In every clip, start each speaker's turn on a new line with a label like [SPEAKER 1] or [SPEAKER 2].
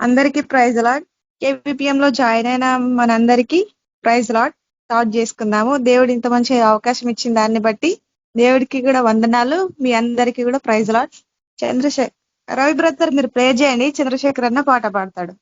[SPEAKER 1] అందరికీ praise lord. KVPM లో join అయిన మనందరికీ ప్రైజ్ లాడ్. స్టార్ట్ చేసుకుందాము. దేవుడు ఇంత మంచి అవకాశం ఇచ్చిన దాన్ని బట్టి దేవుడికి కూడా వందనాలు. మీ అందరికీ కూడా ప్రైజ్ లాడ్. రవి బ్రదర్ మీరు ప్రే చేయండి, చంద్రశేఖర్ అన్న పాట పాడతాడు.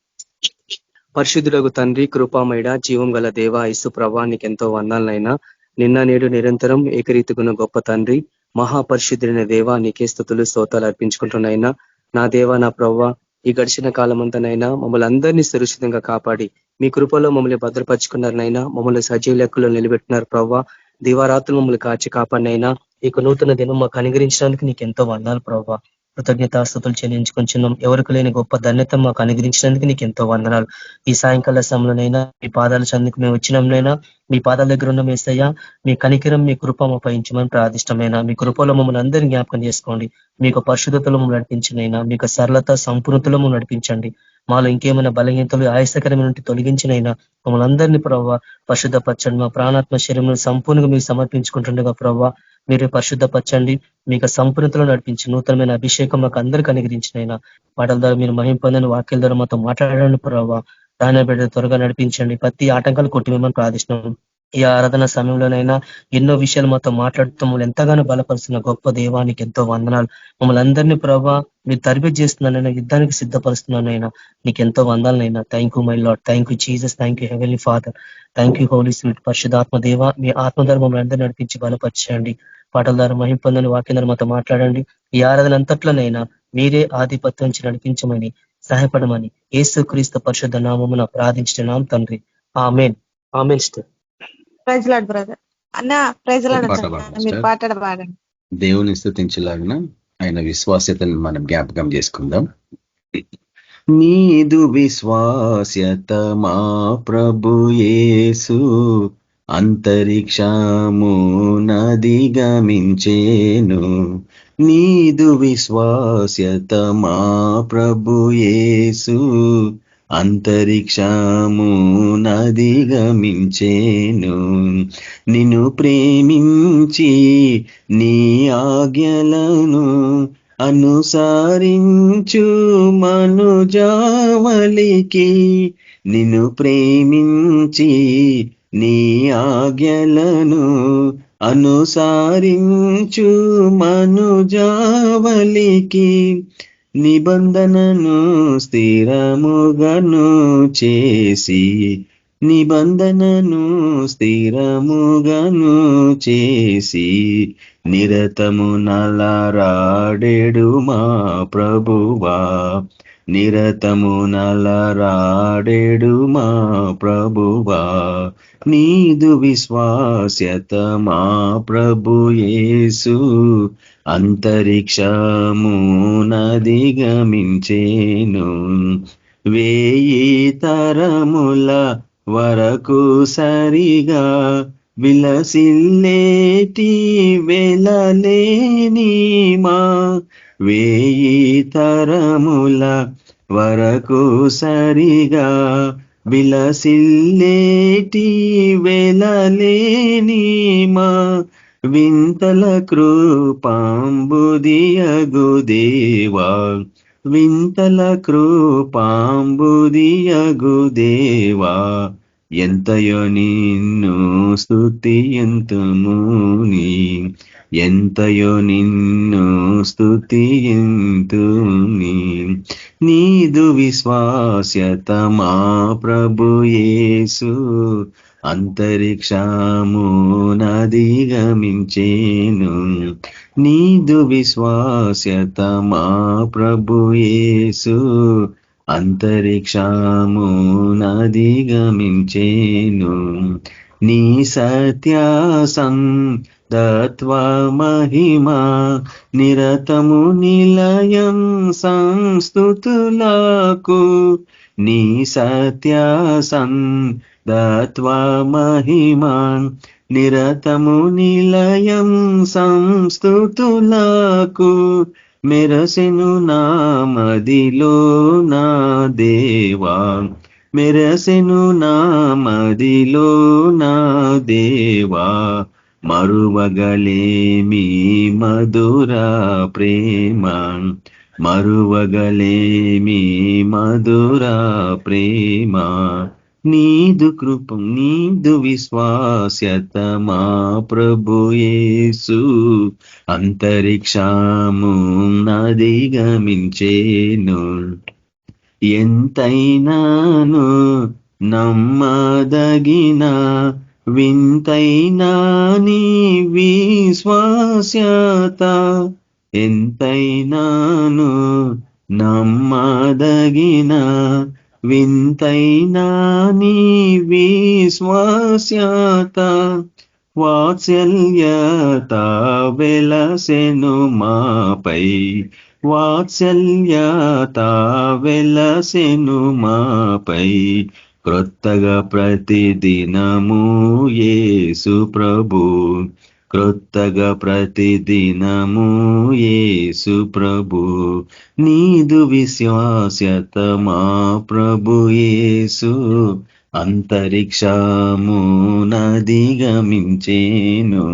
[SPEAKER 2] పరిశుద్ధులకు తండ్రి, కృపామయుడ, జీవం గల దేవ, యేసు ప్రభా నీకెంతో వందనాలైనా. నిన్న నేడు నిరంతరం ఏకరీతిగున్న గొప్ప తండ్రి, మహాపరిశుద్ధులైన దేవ, నీకే స్తుతులు స్తోత్రాలు అర్పించుకుంటున్నాయినా. నా దేవ, నా ప్రవ్వ, ఈ గడిచిన కాలమంతనైనా మమ్మల్ని అందరినీ సురక్షితంగా కాపాడి మీ కృపలో మమ్మల్ని భద్రపరుచుకున్నారనైనా, మమ్మల్ని సజీవ లెక్కలో నిలబెట్టినారు ప్రవ్వ. దివారాత్రులు మమ్మల్ని కాచి కాపాడినైనా, ఇక నూతన దినం మాకు అనుగ్రహించడానికి నీకు ఎంతో వందనాలు ప్రవ్వ. కృతజ్ఞతాస్తుతులు చెల్లించుకుంటున్నాం. ఎవరికి లేని గొప్ప ధన్యత మాకు అనుగ్రహించడానికి నీకు ఎంతో వందనాలు. ఈ సాయంకాల సమయంలోనైనా మీ పాదాల చెందుకు మేము వచ్చినాంనైనా, మీ పాదాల దగ్గర ఉన్న మేసయ్య, మీ కనికిరం, మీ కృప అపయించమని ప్రార్థిష్టమైన మీ కృపలో మమ్మల్ని అందరినీ జ్ఞాపకం చేసుకోండి. మీకు పరిశుద్ధతలో మమ్మల్ని నడిపించినైనా, మీకు సరళత సంపూర్ణతలో మమ్మల్ని నడిపించండి. మాలో ఇంకేమైనా బలహీనతలు ఆయాసకరమైన తొలగించినైనా మమ్మల్ని అందరినీ ప్రవ్వ పరిశుద్ధపరచండి. మా ప్రాణాత్మ శరీరం సంపూర్ణంగా మీకు సమర్పించుకుంటుండగా ప్రవ్వ మీరు పరిశుద్ధపరచండి. మీకు సంపూర్ణతలో నడిపించి నూతనమైన అభిషేకం మాకు అందరికీ అనుగ్రహించినైనా, పాటల ద్వారా మీరు మహిమ పొందని వాక్యాల ద్వారా మాతో మాట్లాడండి ప్రవ్వ. దాని బిడ్డ త్వరగా నడిపించండి. ప్రతి ఆటంకాలు కొట్టి మేమని ప్రార్థిస్తున్నాం. ఈ ఆరాధన సమయంలోనైనా ఎన్నో విషయాలు మాతో మాట్లాడుతూ మమ్మల్ని ఎంతగానో బలపరుస్తున్న గొప్ప దేవానికి ఎంతో వందనాలు. మమ్మల్ని అందరినీ ప్రభావ మీరు తరబేతి చేస్తున్నానైనా, యుద్ధానికి సిద్ధపరుస్తున్నానైనా నీకు ఎంతో వందాలనైనా. Thank you my lord, thank you Jesus, thank you heavenly father, thank you holy spirit. పరిశుద్ధాత్మ దేవ, మీ ఆత్మధార మమ్మల్ని అందరూ నడిపించి బలపరచండి. పాటల ద్వారా మహిమ పొందని వాక్యం ద్వారా మాతో మాట్లాడండి. ఈ ఆరాధన అంతట్లోనైనా మీరే ఆధిపత్యం నడిపించమని సహాయపడమని యేసుక్రీస్తు పరిశుద్ధ నామమున ప్రార్థించున్నాం తండ్రి. Amen. Amen.
[SPEAKER 1] Praise lord brother. అన్న ప్రైజ్ లార్డ్, మీరు పాట పాడండి.
[SPEAKER 3] దేవుని స్తుతించలాగిన ఆయన విశ్వాస్యతను మనం జ్ఞాపకం చేసుకుందాం. నీదు విశ్వాస్యత మా ప్రభు యేసు అంతరిక్షము నదిగమించేను. నీదు విశ్వాస్యత మా ప్రభు యేసు అంతరిక్షము నదిగమించేను. నిన్ను ప్రేమించి నీ ఆజ్ఞలను అనుసరించు మనుజావలికి, నిన్ను ప్రేమించి నీ ఆజ్ఞలను అనుసరించు మనుజావలికి, నిబంధనను స్థిరముగను చేసి, నిబంధనను స్థిరముగను చేసి నిరతము నలరాడెడు మా ప్రభువా, నిరతము నలరాడెడు మా ప్రభువా. నీదు విశ్వాస్యత మా ప్రభు యేసు అంతరిక్షము నదిగమించేను. 1000 తరముల వరకు సరిగా విలసిల్లేటి వెలలేని మా, 1000 తరముల వరకు సరిగా విలసిల్లేటి వెలలేని మా, వింతల కృపాంబుదియగు దేవా, వింతల కృపాంబుదియగు దేవా, ఎంతయో నిన్ను స్తుతియంతుముని, ఎంతయో నిన్ను స్తుతియంతుని. నీదు విశ్వాస్యత మా ప్రభు యేసు అంతరిక్షము నదిగమించేను. నీదు విశ్వాస్యత మా ప్రభు యేసు అంతరిక్షము నదిగమించేను. నీ సత్యాసం దత్వ మహిమా నిరతము నిలయం సంస్తుతులకు, నీ సత్యాసం దత్వ మహిమా నిరతము నిలయం సంస్తుతులకు, మెరసెను నామదిలో నా దేవా, మెరసెను నామదిలో నా దేవా, మరువగలేమి మధుర ప్రేమ, మరువగలేమి మధుర ప్రేమ, నీదు కృపం నీదు విశ్వాస్యత మా ప్రభు యేసు అంతరిక్షము నదిగమించేను, ఎంతైనాను నమ్మదగిన వింతైనా నీ విశ్వాస్యత, ఎంతైనాను నమ్మదగిన వింతైనా నీ విశ్వాస్యత, వాత్సల్యత వెలసెను మాపై, వాత్సల్యత వెలసెను మాపై, క్రొత్తగా ప్రతిదినము యేసు ప్రభు, క్రొత్తగా ప్రతిదినము యేసు ప్రభు, నీదు విశ్వాస్యత మా ప్రభు యేసు అంతరిక్షము నదిగమించేను,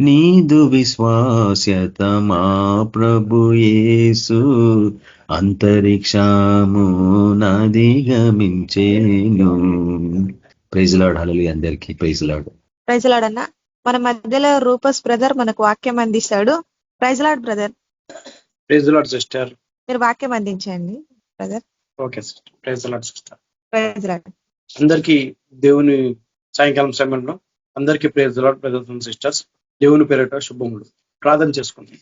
[SPEAKER 3] నీదు విశ్వాస్యత మా ప్రభు యేసు అంతరిక్షము నదిగమించేను. Praise lord. హల్లెలూయా. అందరికీ ప్రైజ్ లార్డ్.
[SPEAKER 1] ప్రైజ్ లార్డ్ అన్న. మన మధ్యలో రూపస్ బ్రదర్ మనకు వాక్యం అందిస్తాడు. Praise lord brother.
[SPEAKER 4] Praise lord sister.
[SPEAKER 1] మీరు వాక్యం అందించండి brother.
[SPEAKER 4] Okay sister. Praise lord sister.
[SPEAKER 1] Praise lord.
[SPEAKER 4] అందరికీ దేవుని సాయంకాలం సమయంలో అందరికీ praise lord brothers and sisters. దేవుని పేరిట శుభములు. ప్రార్థన చేసుకుంటాం.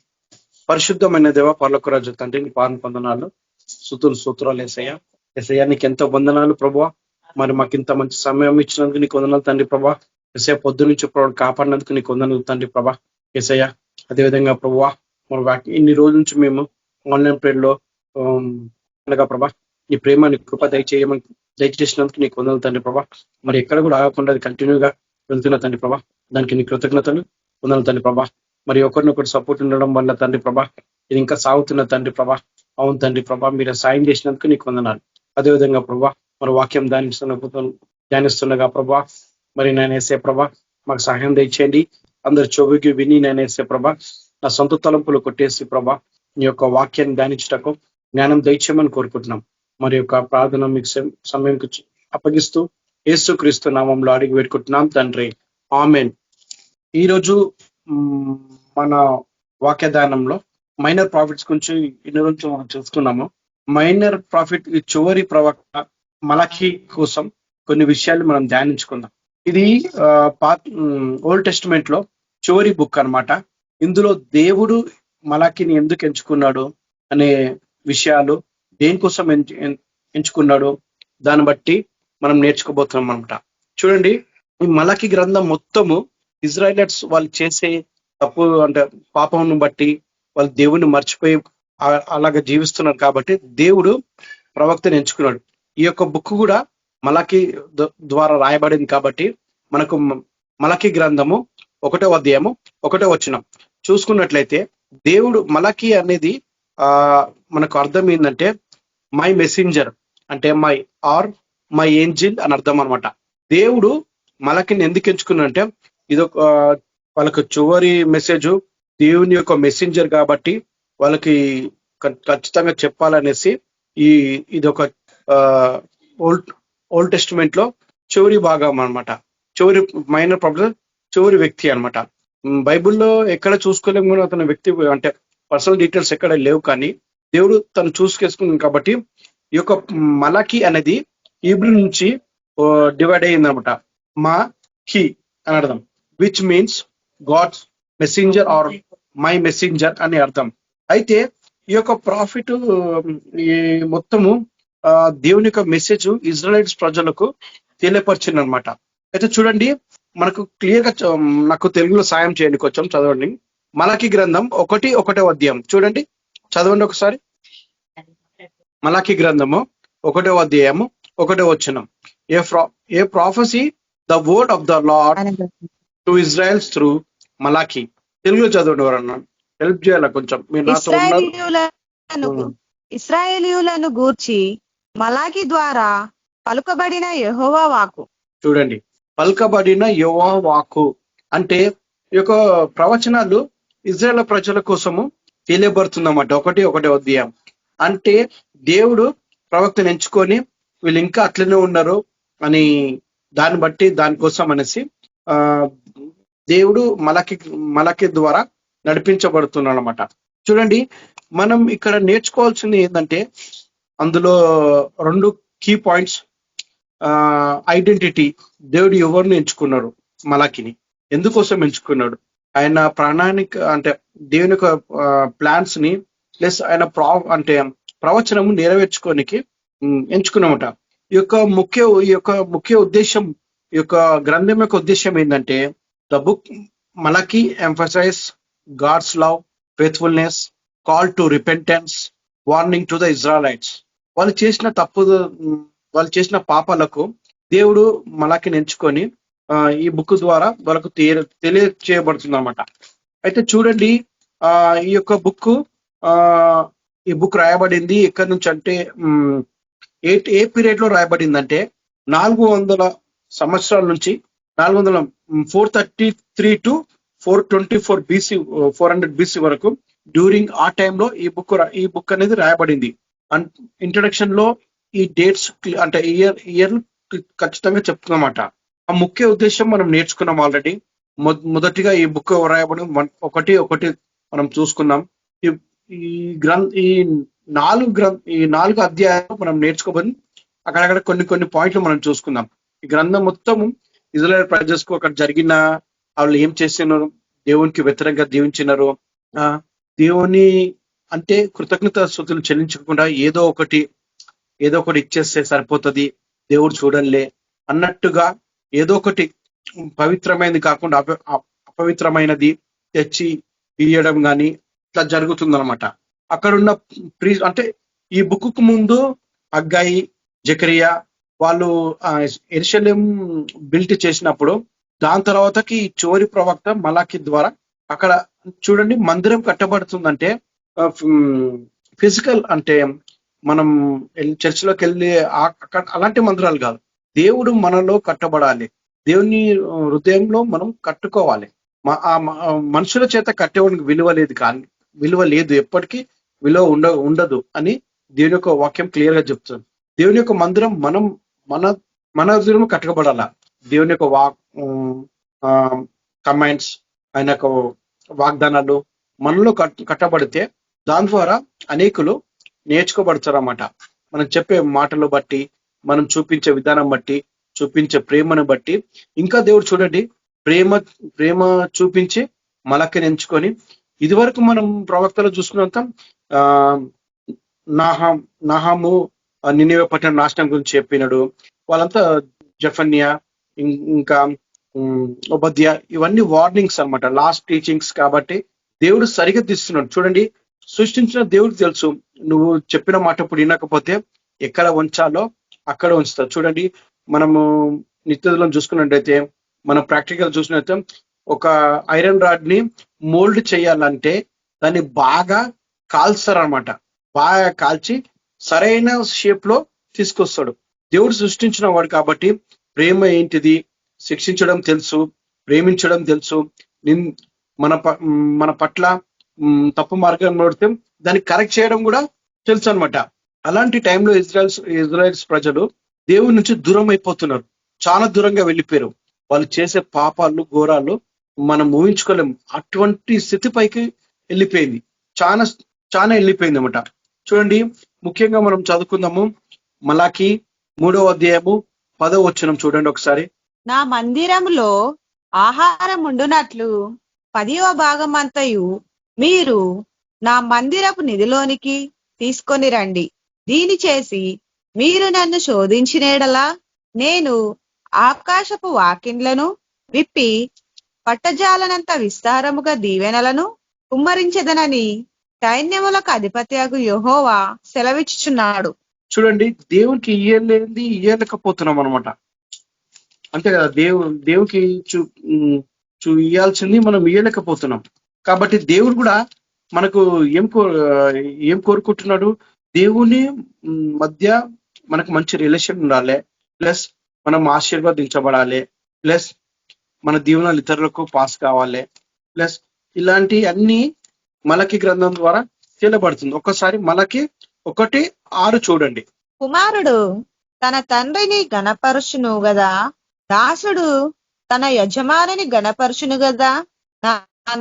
[SPEAKER 4] పరిశుద్ధమైన దేవ పరలోక రాజు తండ్రి, నీ పాదం వందనాలు, స్తుతులు స్తోత్రాలు యేసయ్య. యేసయ్య నీకు ఎంతో వందనాలు ప్రభువా. మరి మాకు ఇంత మంచి సమయం ఇచ్చినందుకు నీకు వందనాలు తండ్రి ప్రభా. యేసయ్య పొద్దు నుంచి ప్రభు కాపాడినందుకు నీకు వందనాలు తండ్రి ప్రభా. యేసయ్య అదేవిధంగా ప్రభువా మరి ఇన్ని రోజుల నుంచి మేము ఆన్లైన్ ప్రేయర్లో అనగా ప్రభా నీ ప్రేమ నీ కృప దయచేసినందుకు నీకు వందనాలు తండ్రి ప్రభా. మరి ఎక్కడ కూడా ఆగకుండా అది కంటిన్యూగా వెళ్తున్న తండ్రి ప్రభా, దానికి నీ కృతజ్ఞతలు వందనాలు తండ్రి ప్రభా. మరి ఒకరినొకరు సపోర్ట్ ఉండడం వల్ల తండ్రి ప్రభా ఇది ఇంకా సాగుతున్న తండ్రి ప్రభా. అవును తండ్రి ప్రభా, మీరు సాయం చేసినందుకు నీకు వందనాలు. అదేవిధంగా ప్రభా మరి వాక్యం ధ్యానిస్తుండగా ప్రభా మరి నేను వేసే ప్రభా మాకు సహాయం దయచేయండి. అందరు చెవికి విని నేను వేసే ప్రభా నా సొంత తలంపులు కొట్టేసి ప్రభా నీ యొక్క వాక్యాన్ని ధ్యానించటకు జ్ఞానం దయచేయమని కోరుకుంటున్నాం. మరి యొక్క ప్రార్థన మీకు సమయంకి అప్పగిస్తూ యేసుక్రీస్తు నామంలో అడిగి పెట్టుకుంటున్నాం తండ్రి, ఆమెన్. ఈరోజు మన వాక్యదానంలో మైనర్ ప్రాఫిట్స్ గురించి ఇన్ని రోజు మనం చూసుకున్నాము. మైనర్ ప్రాఫిట్ ఈ చివరి ప్రవక్త మలాఖీ కోసం కొన్ని విషయాలు మనం ధ్యానించుకుందాం. ఇది ఓల్డ్ టెస్టిమెంట్ లో చివరి బుక్ అన్నమాట. ఇందులో దేవుడు మలాఖీని ఎందుకు ఎంచుకున్నాడు అనే విషయాలు, దేనికోసం ఎంచుకున్నాడు దాన్ని బట్టి మనం నేర్చుకోబోతున్నాం అనమాట. చూడండి, ఈ మలాఖీ గ్రంథం మొత్తము ఇజ్రాయిలైట్స్ వాళ్ళు చేసే తప్పు అంటే పాపంను బట్టి వాళ్ళు దేవుణ్ణి మర్చిపోయి అలాగా జీవిస్తున్నారు కాబట్టి దేవుడు ప్రవక్తను ఎంచుకున్నాడు. ఈ యొక్క బుక్ కూడా మలాఖీ ద్వారా రాయబడింది కాబట్టి మనకు మలాఖీ గ్రంథము 1వ అధ్యాయము 1వ వచనం చూసుకున్నట్లయితే దేవుడు మలాఖీ అనేది మనకు అర్థం ఏంటంటే మై మెసెంజర్ అంటే మై ఏంజిల్ అని అర్థం అనమాట. దేవుడు మలాఖీని ఎందుకు ఎంచుకున్నాడంటే ఇదొక వాళ్ళకు చివరి మెసేజ్, దేవుని యొక్క మెసెంజర్ కాబట్టి వాళ్ళకి ఖచ్చితంగా చెప్పాలనేసి ఇదొక ఓల్డ్ టెస్టిమెంట్ లో చివరి భాగం అనమాట. చివరి మైనర్ ప్రాబ్లం, చివరి వ్యక్తి అనమాట. బైబుల్లో ఎక్కడ చూసుకోలేము కూడా అతని వ్యక్తి అంటే పర్సనల్ డీటెయిల్స్ ఎక్కడ లేవు, కానీ దేవుడు తను చూసుకేసుకున్నాడు కాబట్టి ఈ యొక్క మలాఖీ అనేది హీబ్రూ నుంచి డివైడ్ అయ్యింది అనమాట. మా హీ అని అర్థం, which means God's messenger or my messenger అని అర్థం. అయితే ఈ యొక్క ప్రాఫిట్ ఈ మొత్తము దేవుని యొక్క మెసేజ్ ఇజ్రాయెల్స్ ప్రజలకు తెలియపరిచింది అనమాట. అయితే చూడండి, మనకు క్లియర్ గా నాకు తెలుగులో సాయం చేయండి, కొంచెం చదవండి. మలాఖీ గ్రంథం 1వ అధ్యాయం చూడండి, చదవండి ఒకసారి. మలాఖీ గ్రంథము 1వ అధ్యాయము 1వ వచనం. A prophecy the word of the lord to Israel's through Malachi. తెలుగులో చదవండి, ఎవరన్నా హెల్ప్ చేయాలా కొంచెం. మీరు నాతో
[SPEAKER 1] ఇశ్రాయేలీయులను గూర్చి మలాఖీ ద్వారా పలుకబడిన యెహోవా వాక్కు.
[SPEAKER 4] చూడండి, పలుకబడిన యెహోవా వాక్కు అంటే ఈ యొక్క ప్రవచనాలు ఇజ్రాయేల్ ప్రజల కోసము తెలియబడుతుందన్నమాట. ఒకటి అధ్యాయం. అంటే దేవుడు ప్రవక్తను ఎంచుకొని వీళ్ళు ఇంకా అట్లనే ఉన్నారు అని దాన్ని బట్టి దానికోసం అనేసి దేవుడు మలకి ద్వారా నడిపించబడుతున్నాడు అనమాట. చూడండి, మనం ఇక్కడ నేర్చుకోవాల్సింది ఏంటంటే అందులో 2 కీ పాయింట్స్. ఐడెంటిటీ, దేవుడు ఎవరిని ఎంచుకున్నాడు, మలకిని ఎందుకోసం ఎంచుకున్నాడు, ఆయన ప్రాణానికి అంటే దేవుని యొక్క ప్లాన్స్ ని ప్లస్ ఆయన ప్రవచనము నెరవేర్చుకోనికి ఎంచుకున్నామట. ఈ యొక్క ముఖ్య ఉద్దేశం, ఈ యొక్క గ్రంథం యొక్క ఉద్దేశం ఏంటంటే the book Malachi emphasize God's love, faithfulness, call to repentance, warning to the Israelites. వాళ్ళు చేసిన పాపాలకు దేవుడు మలకిని ఎంచుకొని ఈ బుక్ ద్వారా వాళ్ళకు తెలియచేయబడుతుంది అనమాట. అయితే చూడండి, ఈ యొక్క బుక్ రాయబడింది ఎక్కడి నుంచి అంటే ఏ పీరియడ్ లో రాయబడిందంటే 400 సంవత్సరాల నుంచి 433 to 424 BC 400 BC వరకు డ్యూరింగ్ ఆ టైంలో ఈ బుక్ అనేది రాయబడింది. ఇంట్రడక్షన్ లో ఈ డేట్స్ అంటే ఇయర్ ఖచ్చితంగా చెప్తున్నమాట. ఆ ముఖ్య ఉద్దేశం మనం నేర్చుకున్నాం ఆల్రెడీ. మొదటిగా ఈ బుక్ రాయబడి ఒకటి మనం చూసుకున్నాం. ఈ 4 అధ్యాయాలు మనం నేర్చుకోబడి అక్కడక్కడ కొన్ని పాయింట్లు మనం చూసుకుందాం. ఈ గ్రంథం మొత్తం ఇజ్రాయెల్ ప్రజలకు అక్కడ జరిగిన వాళ్ళు ఏం చేసినారు, దేవునికి వ్యతిరేకంగా జీవించినారు, దేవుని అంటే కృతజ్ఞత స్తుతులు చెల్లించకుండా ఏదో ఒకటి ఇచ్చేస్తే సరిపోతుంది, దేవుడు చూడలే అన్నట్టుగా ఏదో ఒకటి పవిత్రమైనది కాకుండా అపవిత్రమైనది తెచ్చి ఇయ్యడం కానీ ఇట్లా జరుగుతుందన్నమాట. అక్కడున్న అంటే ఈ బుక్కు ముందు అగ్గాయి, జకరియా వాళ్ళు యెరూషలేం బిల్ట్ చేసినప్పుడు దాని తర్వాతకి చివరి ప్రవక్త మలాకి ద్వారా అక్కడ చూడండి మందిరం కట్టబడుతుందంటే ఫిజికల్ అంటే మనం చర్చిలోకి వెళ్ళి అలాంటి మందిరాలు కాదు, దేవుడు మనలో కట్టబడాలి, దేవుని హృదయంలో మనం కట్టుకోవాలి. మనుషుల చేత కట్టేవాడికి విలువ లేదు, ఎప్పటికీ విలువ ఉండదు అని దేవుని యొక్క వాక్యం క్లియర్ గా చెప్తుంది. దేవుని యొక్క మందిరం మన హృదయం కట్టబడాల. దేవుని యొక్క కమాండ్స్, ఆయన యొక్క వాగ్దానాలు మనలో కట్టబడితే దాని ద్వారా అనేకులు నేర్చుకోబడతారన్నమాట. మనం చెప్పే మాటలు బట్టి, మనం చూపించే విధానం బట్టి, చూపించే ప్రేమను బట్టి ఇంకా దేవుడు చూడండి ప్రేమ చూపించి మలకిని ఎంచుకొని ఇదివరకు మనం ప్రవక్తలు చూసుకున్నంత నాహాము నినివే పట్టణ నాశనం గురించి చెప్పినాడు. వాళ్ళంతా జఫన్యా ఇంకా ఓబద్యా ఇవన్నీ వార్నింగ్స్ అన్నమాట, లాస్ట్ టీచింగ్స్. కాబట్టి దేవుడు సరిగ్గా తీస్తున్నాడు. చూడండి, సృష్టించిన దేవుడికి తెలుసు నువ్వు చెప్పిన మాట ఇప్పుడు వినకపోతే ఎక్కడ ఉంచాలో అక్కడ ఉంచుతావు. చూడండి, మనము నిత్యలో చూసుకున్నట్టయితే మనం ప్రాక్టికల్ చూసినట్టు ఒక ఐరన్ రాడ్ ని మోల్డ్ చేయాలంటే దాన్ని బాగా కాల్స్తారనమాట. బాగా కాల్చి సరైన షేప్ లో తీసుకొస్తాడు. దేవుడు సృష్టించిన వాడు కాబట్టి ప్రేమ ఏంటిది, శిక్షించడం తెలుసు, ప్రేమించడం తెలుసు, మన పట్ల తప్పు మార్గం పడితే దాన్ని కరెక్ట్ చేయడం కూడా తెలుసు అనమాట. అలాంటి టైంలో ఇజ్రాయెల్స్ ప్రజలు దేవుడి నుంచి దూరం అయిపోతున్నారు, చాలా దూరంగా వెళ్ళిపోయారు. వాళ్ళు చేసే పాపాలు ఘోరాలు మనం ఊహించుకోలేము. అటువంటి స్థితిపైకి వెళ్ళిపోయింది, చాలా వెళ్ళిపోయింది అనమాట. చూడండి, ముఖ్యంగా మనం చదువుకుందాము మలాకి 3వ అధ్యాయము 10వ వచనం చూడండి ఒకసారి.
[SPEAKER 1] నా మందిరములో ఆహారం ఉండునట్లు 10వ భాగం అంతయు మీరు నా మందిరపు నిధిలోనికి తీసుకొని రండి. దీని చేసి మీరు నన్ను శోధించినేడలా నేను ఆకాశపు వాకిండ్లను విప్పి పట్టజాలనంత విస్తారముగా దీవెనలను కుమ్మరించదనని సైన్యములకు అధిపత్యగు యెహోవా సెలవిచ్చుచున్నాడు.
[SPEAKER 4] చూడండి, దేవునికి ఇయ్యలేకపోతున్నాం అనమాట. అంతే కదా, దేవునికి ఇయ్యాల్సింది మనం ఇయ్యలేకపోతున్నాం. కాబట్టి దేవుడు కూడా మనకు ఏం కోరుకుంటున్నాడు, దేవుని మధ్య మనకు మంచి రిలేషన్ ఉండాలి, ప్లస్ మనం ఆశీర్వదించబడాలి, ప్లస్ మన దీవెనలు ఇతరులకు పాస్ కావాలి, ప్లస్ ఇలాంటి అన్ని మలకి గ్రంథం ద్వారా తేలబడుతుంది. ఒక్కసారి మలకి 1:6 చూడండి.
[SPEAKER 1] కుమారుడు తన తండ్రిని గణపరుచును గదా, దాసుడు తన యజమానిని గణపరుచును గదా. నా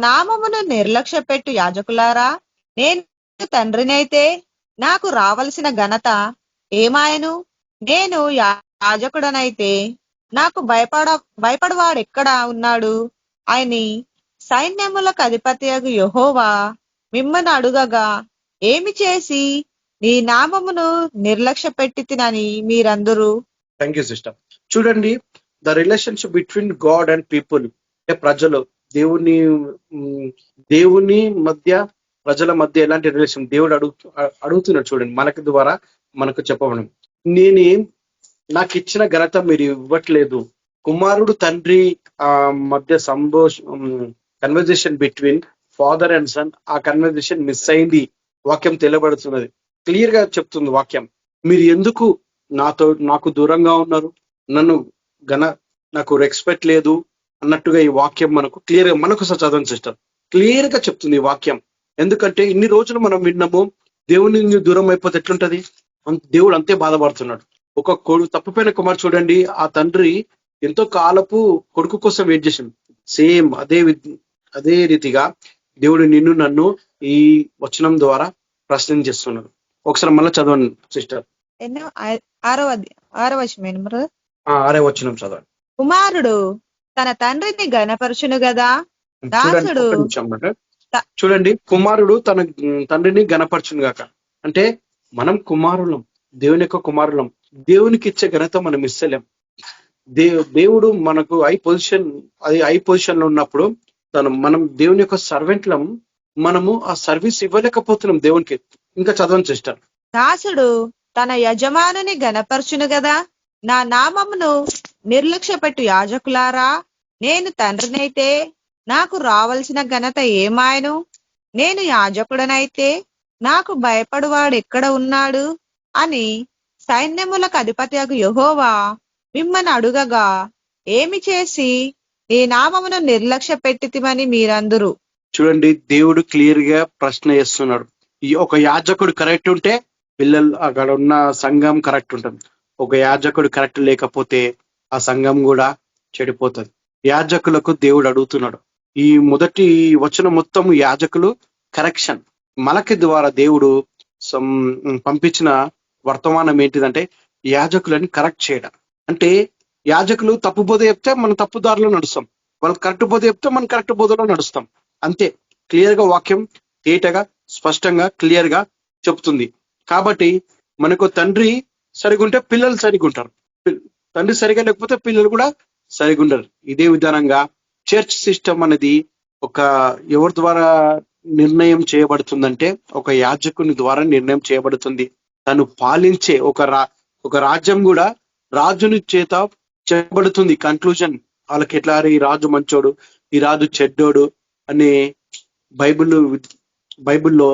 [SPEAKER 1] నామమును నిర్లక్ష్య పెట్టు యాజకులారా, నేను తండ్రినైతే నాకు రావలసిన ఘనత ఏమాయను? నేను యాజకుడనైతే నాకు భయపడవాడెక్కడ ఉన్నాడు అని సైన్యములకు అధిపతియగు యెహోవా మిమ్మల్ని అడుగగా, ఏమి చేసి నీ నామమును నిర్లక్ష్య పెట్టితినని మీరందరూ.
[SPEAKER 4] Thank you sister. చూడండి, the relationship between God and people, అంటే ప్రజలు దేవుని మధ్య ప్రజల మధ్య ఎలాంటి రిలేషన్ దేవుడు అడుగుతున్నాడు. చూడండి, మనకి ద్వారా మనకు చెప్పడం, నాకు ఇచ్చిన ఘనత మీరు ఇవ్వట్లేదు. కుమారుడు తండ్రి మధ్య conversation between father and son, ఆ కన్వర్జేషన్ మిస్ అయింది. వాక్యం తెలియబడుతున్నది, క్లియర్ గా చెప్తుంది వాక్యం. మీరు ఎందుకు నాకు దూరంగా ఉన్నారు, నాకు రెస్పెక్ట్ లేదు అన్నట్టుగా ఈ వాక్యం మనకు క్లియర్ గా, మనకు చదవండి సిస్టర్, క్లియర్ గా చెప్తుంది ఈ వాక్యం. ఎందుకంటే ఇన్ని రోజులు మనం విన్నాము, దేవుని దూరం అయిపోతే ఎట్లుంటది, దేవుడు అంతే బాధపడుతున్నాడు. ఒక తప్పిపోయిన కుమారు చూడండి, ఆ తండ్రి ఎంతో కాలపు కొడుకు కోసం వెయిట్ చేసింది. సేమ్ అదే రీతిగా దేవుడు నిన్ను నన్ను ఈ వచనం ద్వారా ప్రశ్నించేస్తున్నాడు. ఒకసారి మళ్ళీ చదవండి సిస్టర్.
[SPEAKER 1] ఆరో
[SPEAKER 4] వచనం చదవండి.
[SPEAKER 1] కుమారుడు తన తండ్రిని గణపరచును గదా, దాసుడు.
[SPEAKER 4] చూడండి, కుమారుడు తన తండ్రిని గణపరచును గాక అంటే మనం కుమారులం, దేవుని యొక్క కుమారులం. దేవునికి ఇచ్చే ఘనత మనం ఇస్తలేం. దేవుడు మనకు హై పొజిషన్ లో ఉన్నప్పుడు మనం దేవుని యొక్క సర్వెంట్లం, మనము ఆ సర్వీస్ ఇవ్వలేకపోతున్నాం దేవునికి. ఇంకా చదవండి సిస్టర్.
[SPEAKER 1] దాసుడు తన యజమానుని గణపరచును గదా, నా నామమును నిర్లక్ష్య పెట్టు యాజకులారా, నేను తండ్రినైతే నాకు రావలసిన ఘనత ఏమాయను? నేను యాజకుడనైతే నాకు భయపడువాడు ఎక్కడ ఉన్నాడు అని సైన్యములకు అధిపతియగు యెహోవా మిమ్మల్ని అడుగగా, ఏమి చేసి ఈ నామమును నిర్లక్ష్య పెట్టితిమని మీరందరూ.
[SPEAKER 4] చూడండి, దేవుడు క్లియర్ గా ప్రశ్న చేస్తున్నాడు. ఒక యాజకుడు కరెక్ట్ ఉంటే పిల్లలు, అక్కడ ఉన్న సంఘం కరెక్ట్ ఉంటుంది. ఒక యాజకుడు కరెక్ట్ లేకపోతే ఆ సంఘం కూడా చెడిపోతుంది. యాజకులకు దేవుడు అడుగుతున్నాడు. ఈ మొదటి వచనం మొత్తం యాజకులు కరెక్షన్. మలకి ద్వారా దేవుడు పంపించిన వర్తమానం ఏంటిదంటే యాజకులని కరెక్ట్ చేయడం. అంటే యాజకులు తప్పు బోధ చెప్తే మనం తప్పు దారిలో నడుస్తాం, వాళ్ళు కరెక్ట్ బోధ చెప్తే మనం కరెక్ట్ బోధలో నడుస్తాం. అంతే, క్లియర్ గా వాక్యం తేటగా స్పష్టంగా క్లియర్ గా చెప్తుంది. కాబట్టి మనకు తండ్రి సరిగా ఉంటే పిల్లలు సరిగా ఉంటారు, తండ్రి సరిగా లేకపోతే పిల్లలు కూడా సరిగా ఉండరు. ఇదే విధానంగా చర్చ్ సిస్టమ్ అనేది ఎవరి ద్వారా నిర్ణయం చేయబడుతుందంటే ఒక యాజకుని ద్వారా నిర్ణయం చేయబడుతుంది. తను పాలించే ఒక రాజ్యం కూడా రాజుని చేత చేయబడుతుంది. కన్క్లూజన్ వాళ్ళకి ఎట్లా, ఈ రాజు మంచోడు, ఈ రాజు చెడ్డోడు అనే బైబిల్లో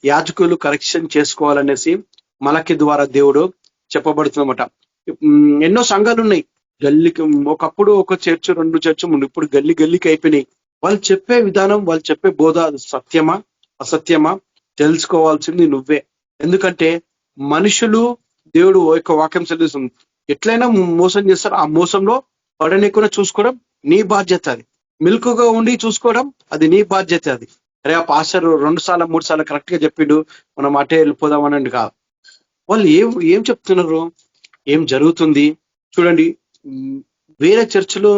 [SPEAKER 4] యాజకులు కరెక్షన్ చేసుకోవాలనేసి మలకి ద్వారా దేవుడు చెప్పబడుతుందన్నమాట. ఎన్నో సంఘాలు ఉన్నాయి గల్లీకి. ఒకప్పుడు ఒక చర్చ్, 2 చర్చ్, ఇప్పుడు గల్లీకి అయిపోయినాయి. వాళ్ళు చెప్పే విధానం, వాళ్ళు చెప్పే బోధ సత్యమా అసత్యమా తెలుసుకోవాల్సింది నువ్వే. ఎందుకంటే మనుషులు దేవుడు యొక్క వాక్యం చదివిస్తుంది, ఎట్లయినా మోసం చేస్తారు. ఆ మోసంలో పడనీకుండా చూసుకోవడం నీ బాధ్యత. అది మిల్కుగా ఉండి చూసుకోవడం అది నీ బాధ్యత. అది అరే ఆ పాస్టర్ 2 సార్లు 3 సార్లు కరెక్ట్ గా చెప్పిండు, మనం అటే వెళ్ళిపోదామనండి కాదు. వాళ్ళు ఏం చెప్తున్నారు, ఏం జరుగుతుంది చూడండి. వేరే చర్చిలో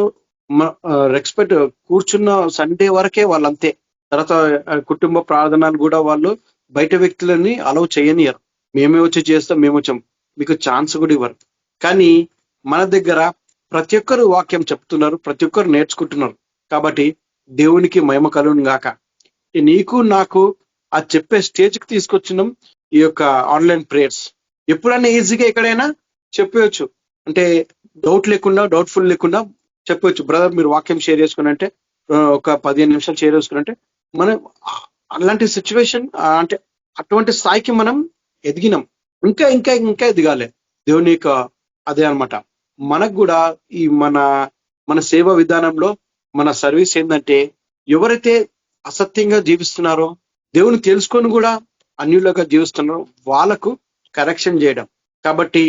[SPEAKER 4] రెస్పెక్ట్ కూర్చున్న సండే వరకే వాళ్ళంతే. తర్వాత కుటుంబ ప్రార్థనలు కూడా వాళ్ళు బయట వ్యక్తులని అలౌ చేయనియరు. మేమే వచ్చి చేస్తాం, మేము వచ్చాం, మీకు ఛాన్స్ కూడా ఇవ్వరు. కానీ మన దగ్గర ప్రతి ఒక్కరు వాక్యం చెప్తున్నారు, ప్రతి ఒక్కరు నేర్చుకుంటున్నారు. కాబట్టి దేవునికి మహిమ కలుగును గాక. నీకు నాకు ఆ చెప్పే స్టేజ్కి తీసుకొచ్చినాం ఈ యొక్క ఆన్లైన్ ప్రేయర్స్. ఎప్పుడైనా ఈజీగా ఎక్కడైనా చెప్పవచ్చు, అంటే డౌట్ఫుల్ లేకుండా చెప్పవచ్చు. బ్రదర్ మీరు వాక్యం షేర్ చేసుకుని అంటే ఒక 15 నిమిషాలు షేర్ చేసుకుని మనం అలాంటి సిచ్యువేషన్, అంటే అటువంటి స్థాయికి మనం ఎదిగినాం. ఇంకా ఇంకా ఇంకా ఎదగాలి దేవుని యొక్క అదే అనమాట. మనకు కూడా ఈ మన సేవ విధానంలో మన సర్వీస్ ఏంటంటే ఎవరైతే అసత్యంగా జీవిస్తున్నారో, దేవుని తెలుసుకొని కూడా అన్యులుగా జీవిస్తున్నారో వాళ్ళకు కరెక్షన్ చేయడం. కాబట్టి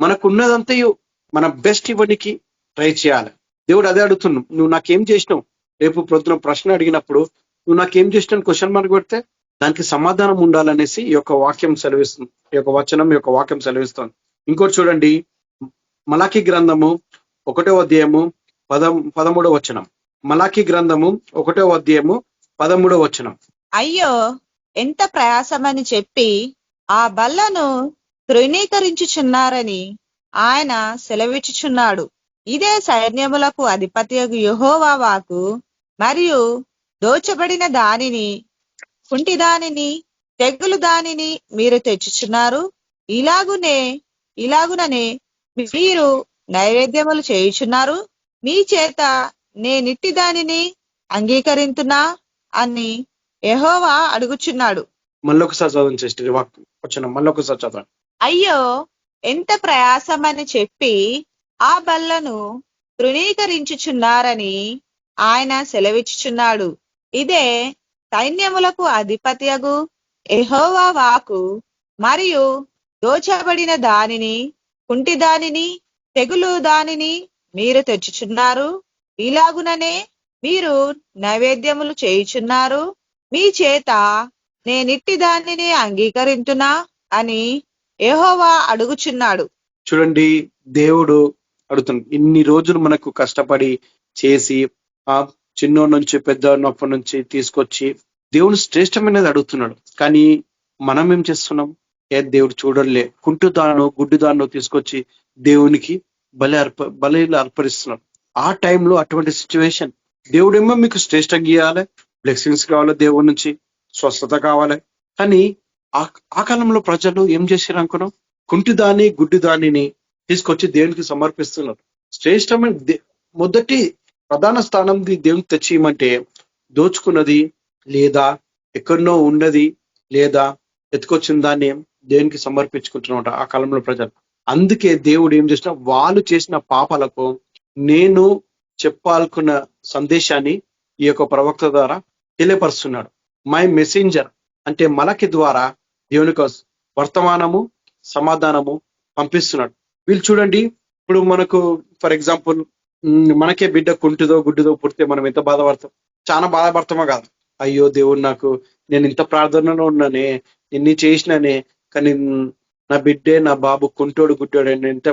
[SPEAKER 4] మనకున్నదంతయు మన బెస్ట్ ఇవ్వడానికి ట్రై చేయాలి. దేవుడు అదే అడుగుతున్నావు, నువ్వు నాకేం చేసినావు? రేపు ప్రొద్దున ప్రశ్న అడిగినప్పుడు నువ్వు నాకేం చేసినావు క్వశ్చన్ మార్క్ పెడితే దానికి సమాధానం ఉండాలనేసి ఈ యొక్క వాక్యం సెలవిస్తుంది, ఈ యొక్క వచనం, ఈ యొక్క వాక్యం సెలవిస్తుంది. ఇంకోటి చూడండి, మలాకి గ్రంథము 1వ అధ్యాయము 13వ వచనం. మలాకి గ్రంథము 1వ అధ్యాయము 13వ వచనం.
[SPEAKER 1] అయ్యో ఎంత ప్రయాసమని చెప్పి ఆ బల్లను తృణీకరించుచున్నారని ఆయన సెలవిచ్చుచున్నాడు. ఇదే సైన్యములకు అధిపతియగు యెహోవా వాక్కు. మరియు దోచబడిన దానిని, కుంటి దానిని, తెగులు దానిని మీరు తెచ్చుచున్నారు. ఇలాగుననే మీరు నైవేద్యములు చేయుచున్నారు. మీ చేత నేనిట్టి దానిని అంగీకరింతున్నా అని యెహోవా అడుగుచున్నాడు.
[SPEAKER 4] మళ్ళొకసారి చదవండి సిస్టర్, వచ్చిన మళ్ళొకసారి చదవండి.
[SPEAKER 1] అయ్యో ఎంత ప్రయాసమని చెప్పి ఆ బల్లను తృణీకరించుచున్నారని ఆయన సెలవిచ్చుచున్నాడు. ఇదే సైన్యములకు అధిపతియగు యెహోవా వాక్కు. మరియు దోచబడిన దానిని, కుంటి దానిని, తెగులు దానిని మీరు తెచ్చుచున్నారు. ఇలాగుననే మీరు నైవేద్యములు చేయుచున్నారు. మీ చేత నేనిట్టి దానిని అంగీకరింతున్నా అని యెహోవా అడుగుచున్నాడు.
[SPEAKER 4] చూడండి, దేవుడు అడుగుతున్నాడు. ఇన్ని రోజులు మనకు కష్టపడి చేసి ఆ చిన్నో నుంచి పెద్ద నొప్పి నుంచి తీసుకొచ్చి దేవుడు శ్రేష్టమైనది అడుగుతున్నాడు. కానీ మనం ఏం చేస్తున్నాం? దేవుడు చూడలే, కుంటు దానో గుడ్డు దానో తీసుకొచ్చి దేవునికి బలిలు అర్పరిస్తున్నాడు. ఆ టైంలో అటువంటి సిచ్యువేషన్, దేవుడేమో మీకు శ్రేష్టంగా ఇవ్వాలి, బ్లెస్సింగ్స్ కావాలి, దేవుడి నుంచి స్వస్థత కావాలి. కానీ ఆ కాలంలో ప్రజలు ఏం చేశారు అనుకున్నాం? కుంటి దాన్ని, గుడ్డి దానిని తీసుకొచ్చి దేవునికి సమర్పిస్తున్నారు. శ్రేష్టమైన మొదటి ప్రధాన స్థానం దేవునికి తెచ్చియమంటే దోచుకున్నది లేదా ఎక్కడనో ఉన్నది లేదా ఎత్తుకొచ్చిన దాన్ని దేవునికి సమర్పించుకుంటున్నమాట ఆ కాలంలో ప్రజలు. అందుకే దేవుడు ఏం చేసిన, వాళ్ళు చేసిన పాపాలకు నేను చెప్పాలనుకున్న సందేశాన్ని ఈ యొక్క ప్రవక్త ద్వారా తెలియపరుస్తున్నాడు. మై మెసెంజర్ అంటే మలకి ద్వారా దేవునికి వర్తమానము, సమాధానము పంపిస్తున్నాడు. వీళ్ళు చూడండి, ఇప్పుడు మనకు ఫర్ ఎగ్జాంపుల్ మనకే బిడ్డ కుంటిదో గుడ్డిదో పుడితే మనం ఎంత బాధపడతాం? చాలా బాధపడతామో కాదు? అయ్యో దేవుడు, నాకు నేను ఇంత ప్రార్థనలో ఉన్నానే, ఇన్ని చేసినానే, కానీ నా బిడ్డే, నా బాబు కుంటోడు గుడ్డోడు ఎంత.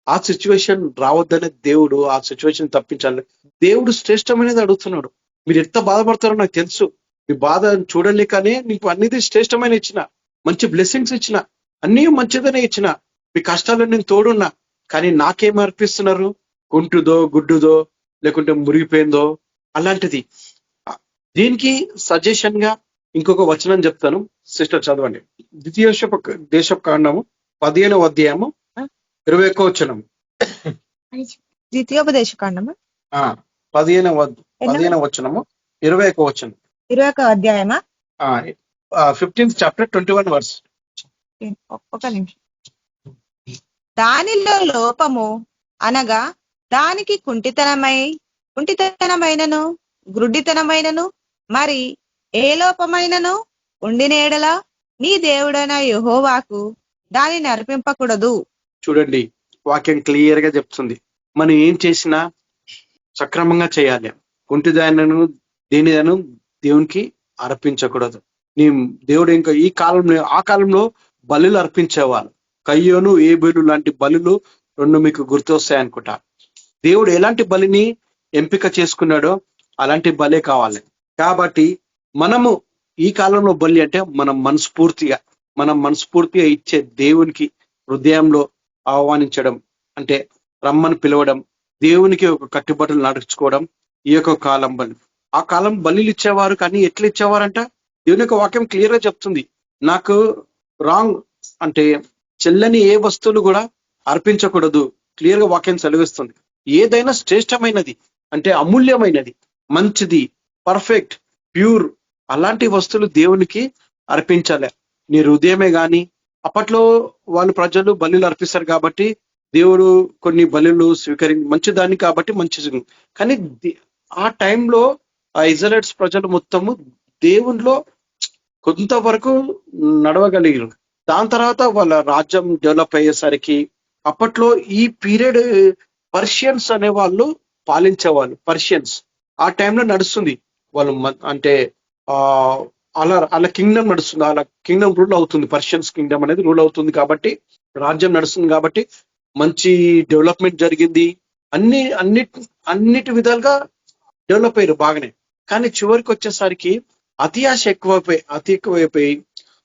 [SPEAKER 4] ఆ సిచ్యువేషన్ రావద్దనే దేవుడు ఆ సిచ్యువేషన్ తప్పించాలి. దేవుడు శ్రేష్టమైనది అడుగుతున్నాడు. మీరు ఎంత బాధపడతారో నాకు తెలుసు, మీ బాధ చూడలేకనే నీకు అన్నిది శ్రేష్టమైన ఇచ్చిన, మంచి బ్లెస్సింగ్స్ ఇచ్చిన, అన్నీ మంచిదనే ఇచ్చిన, మీ కష్టాల్లో నేను తోడున్నా. కానీ నాకేం అర్పిస్తున్నారు? కుంటుదో గుడ్డుదో లేకుంటే మురిగిపోయిందో అలాంటిది. దీనికి సజెషన్ గా ఇంకొక వచనం చెప్తాను, సిస్టర్ చదవండి. ద్వితీయోపదేశకాండము 15వ అధ్యాయము 21వ వచనం.
[SPEAKER 1] ద్వితీయోపదేశకాండము
[SPEAKER 4] 15వ వచనము 21వ వచనం.
[SPEAKER 1] 21వ అధ్యాయమా?
[SPEAKER 4] 15th chapter 21 verse.
[SPEAKER 1] ఒక నిమిషం. దానిలో లోపము అనగా దానికి కుంటితనమైనను గ్రుడ్డితనమైనను మరి ఏ లోపమైనను ఉండినేడలా నీ దేవుడైన యెహోవాకు దానిని అర్పింపకూడదు.
[SPEAKER 4] చూడండి, వాక్యం క్లియర్ గా చెప్తుంది. మనం ఏం చేసినా సక్రమంగా చేయాలి. కుంటిదానను దేనిదను దేవునికి అర్పించకూడదు. నీ దేవుడు ఇంకా ఈ కాలంలో, ఆ కాలంలో బలులు అర్పించేవాళ్ళు. కయ్యోను, ఏబేలు లాంటి బలులు రెండు మీకు గుర్తొస్తాయనుకుంటా. దేవుడు ఎలాంటి బలిని ఎంపిక చేసుకున్నాడో అలాంటి బలే కావాలి. కాబట్టి మనము ఈ కాలంలో బలి అంటే మనం మనస్ఫూర్తిగా ఇచ్చే దేవునికి హృదయంలో ఆహ్వానించడం, అంటే రమ్మని పిలవడం, దేవునికి ఒక కట్టుబట్టలు నడుచుకోవడం ఈ యొక్క కాలం బలి. ఆ కాలం బలిలు ఇచ్చేవారు, కానీ ఎట్లా ఇచ్చేవారంట? దేవుని యొక్క వాక్యం క్లియర్ గా చెప్తుంది. నాకు రాంగ్ అంటే చెల్లని ఏ వస్తువులు కూడా అర్పించకూడదు, క్లియర్ గా వాక్యం సెలవిస్తుంది. ఏదైనా శ్రేష్టమైనది అంటే అమూల్యమైనది, మంచిది, పర్ఫెక్ట్, ప్యూర్ అలాంటి వస్తువులు దేవునికి అర్పించాలి. నీ హృదయమే గాని, అప్పట్లో వాళ్ళు ప్రజలు బలులు అర్పిస్తారు కాబట్టి దేవుడు కొన్ని బలులు మంచిదాన్ని కాబట్టి మంచిది. కానీ ఆ టైంలో ఆ ఇజ్రాయెల్స్ ప్రజలు మొత్తము దేవునిలో కొంతవరకు నడవగలిగారు. దాని తర్వాత వాళ్ళ రాజ్యం డెవలప్ అయ్యేసరికి అప్పట్లో ఈ పీరియడ్ పర్షియన్స్ అనే వాళ్ళు పాలించేవాళ్ళు. పర్షియన్స్ ఆ టైంలో నడుస్తుంది. వాళ్ళు అంటే ఆ అలా కింగ్డమ్ నడుస్తుంది. అలా కింగ్డమ్ రూల్ అవుతుంది. పర్షియన్స్ కింగ్డమ్ అనేది రూల్ అవుతుంది కాబట్టి, రాజ్యం నడుస్తుంది కాబట్టి మంచి డెవలప్మెంట్ జరిగింది. అన్నిటి విధాలుగా డెవలప్ అయ్యారు బాగానే. కానీ చివరికి వచ్చేసరికి అతి ఆశ ఎక్కువైపోయి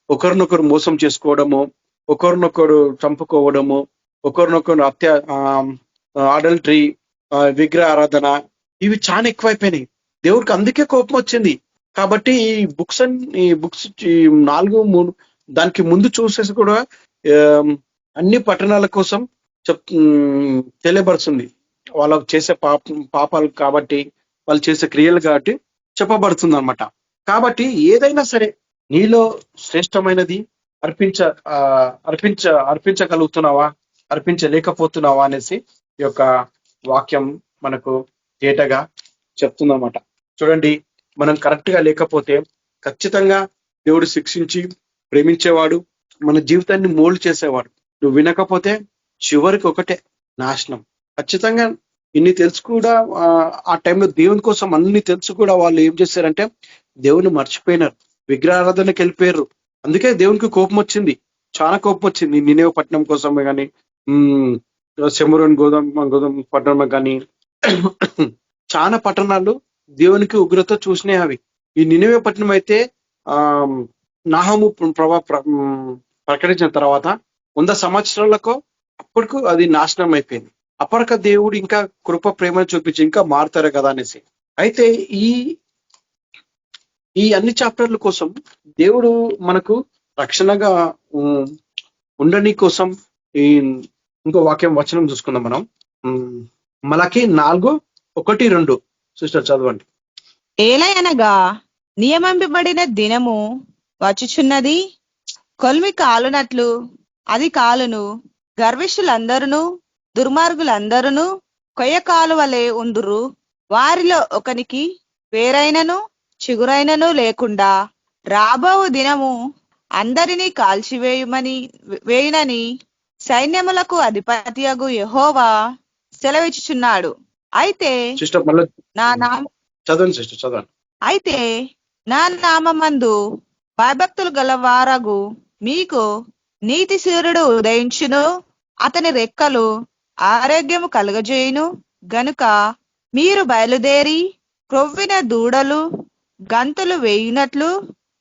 [SPEAKER 4] ఒకరినొకరు మోసం చేసుకోవడము, ఒకరినొకరు చంపుకోవడము, ఒకరినొకరు అడల్టరీ, విగ్రహ ఆరాధన, ఇవి చాలా ఎక్కువైపోయినాయి. దేవుడికి అందుకే కోపం వచ్చింది. కాబట్టి ఈ బుక్స్ 4:3 దానికి ముందు చూసేసి కూడా అన్ని పట్టణాల కోసం తెలియబడుతుంది. వాళ్ళు చేసే పాపాలు కాబట్టి, వాళ్ళు చేసే క్రియలు కాబట్టి చెప్పబడుతుంది అనమాట. కాబట్టి ఏదైనా సరే నీలో శ్రేష్టమైనది అర్పించగలుగుతున్నావా, అర్పించలేకపోతున్నావా అనేసి ఈ యొక్క వాక్యం మనకు తేటగా చెప్తుందన్నమాట. చూడండి, మనం కరెక్ట్ గా లేకపోతే ఖచ్చితంగా దేవుడు శిక్షించి ప్రేమించేవాడు, మన జీవితాన్ని మోల్డ్ చేసేవాడు. నువ్వు వినకపోతే చివరికి ఒకటే నాశనం. ఖచ్చితంగా ఇన్ని తెలుసు కూడా ఆ టైంలో దేవుని కోసం అన్ని తెలుసు కూడా వాళ్ళు ఏం చేశారంటే దేవుని మర్చిపోయినారు, విగ్రహారాధనకి వెళ్ళిపోయారు. అందుకే దేవునికి కోపం వచ్చింది, చాలా కోపం వచ్చింది. నినేవే పట్టణం కోసమే కానీ, సెమరోన్ గోధుమ పట్టణం కానీ చాలా పట్టణాలు దేవునికి ఉగ్రత చూసినాయి. అవి ఈ నినేవే పట్టణం అయితే నాహము ప్రకటించిన తర్వాత 100 సంవత్సరాలకు అప్పటికు అది నాశనం అయిపోయింది. అప్పటిక దేవుడు ఇంకా కృప ప్రేమను చూపించి ఇంకా మారుతారు కదా అనేసి. అయితే ఈ అన్ని చాప్టర్ల కోసం దేవుడు మనకు రక్షణగా ఉండని కోసం ఈ ఇంకో వచనం చూసుకుందాం మనం. మలకి 4:1-2 సిస్టర్ చదవండి.
[SPEAKER 1] ఏలయనగా నియమింపబడిన దినము వచ్చుచున్నది, కొలిమి కాలునట్లు అది కాలును. గర్విష్ఠులందరూ దుర్మార్గులందరూ కొయ్య కాలువలే ఉందురు. వారిలో ఒకనికి వేరైనను చిగురైనను లేకుండా రాబో దినము అందరినీ వేయునని సైన్యములకు అధిపతియగు యెహోవా సెలవిచ్చుచున్నాడు. అయితే అయితే నా నామమందు భయభక్తులు గలవారగు మీకు నీతి సూర్యుడు ఉదయించును, అతని రెక్కలు ఆరోగ్యము కలుగజేయును గనుక మీరు బయలుదేరి క్రొవ్విన దూడలు గంతులు వేయునట్లు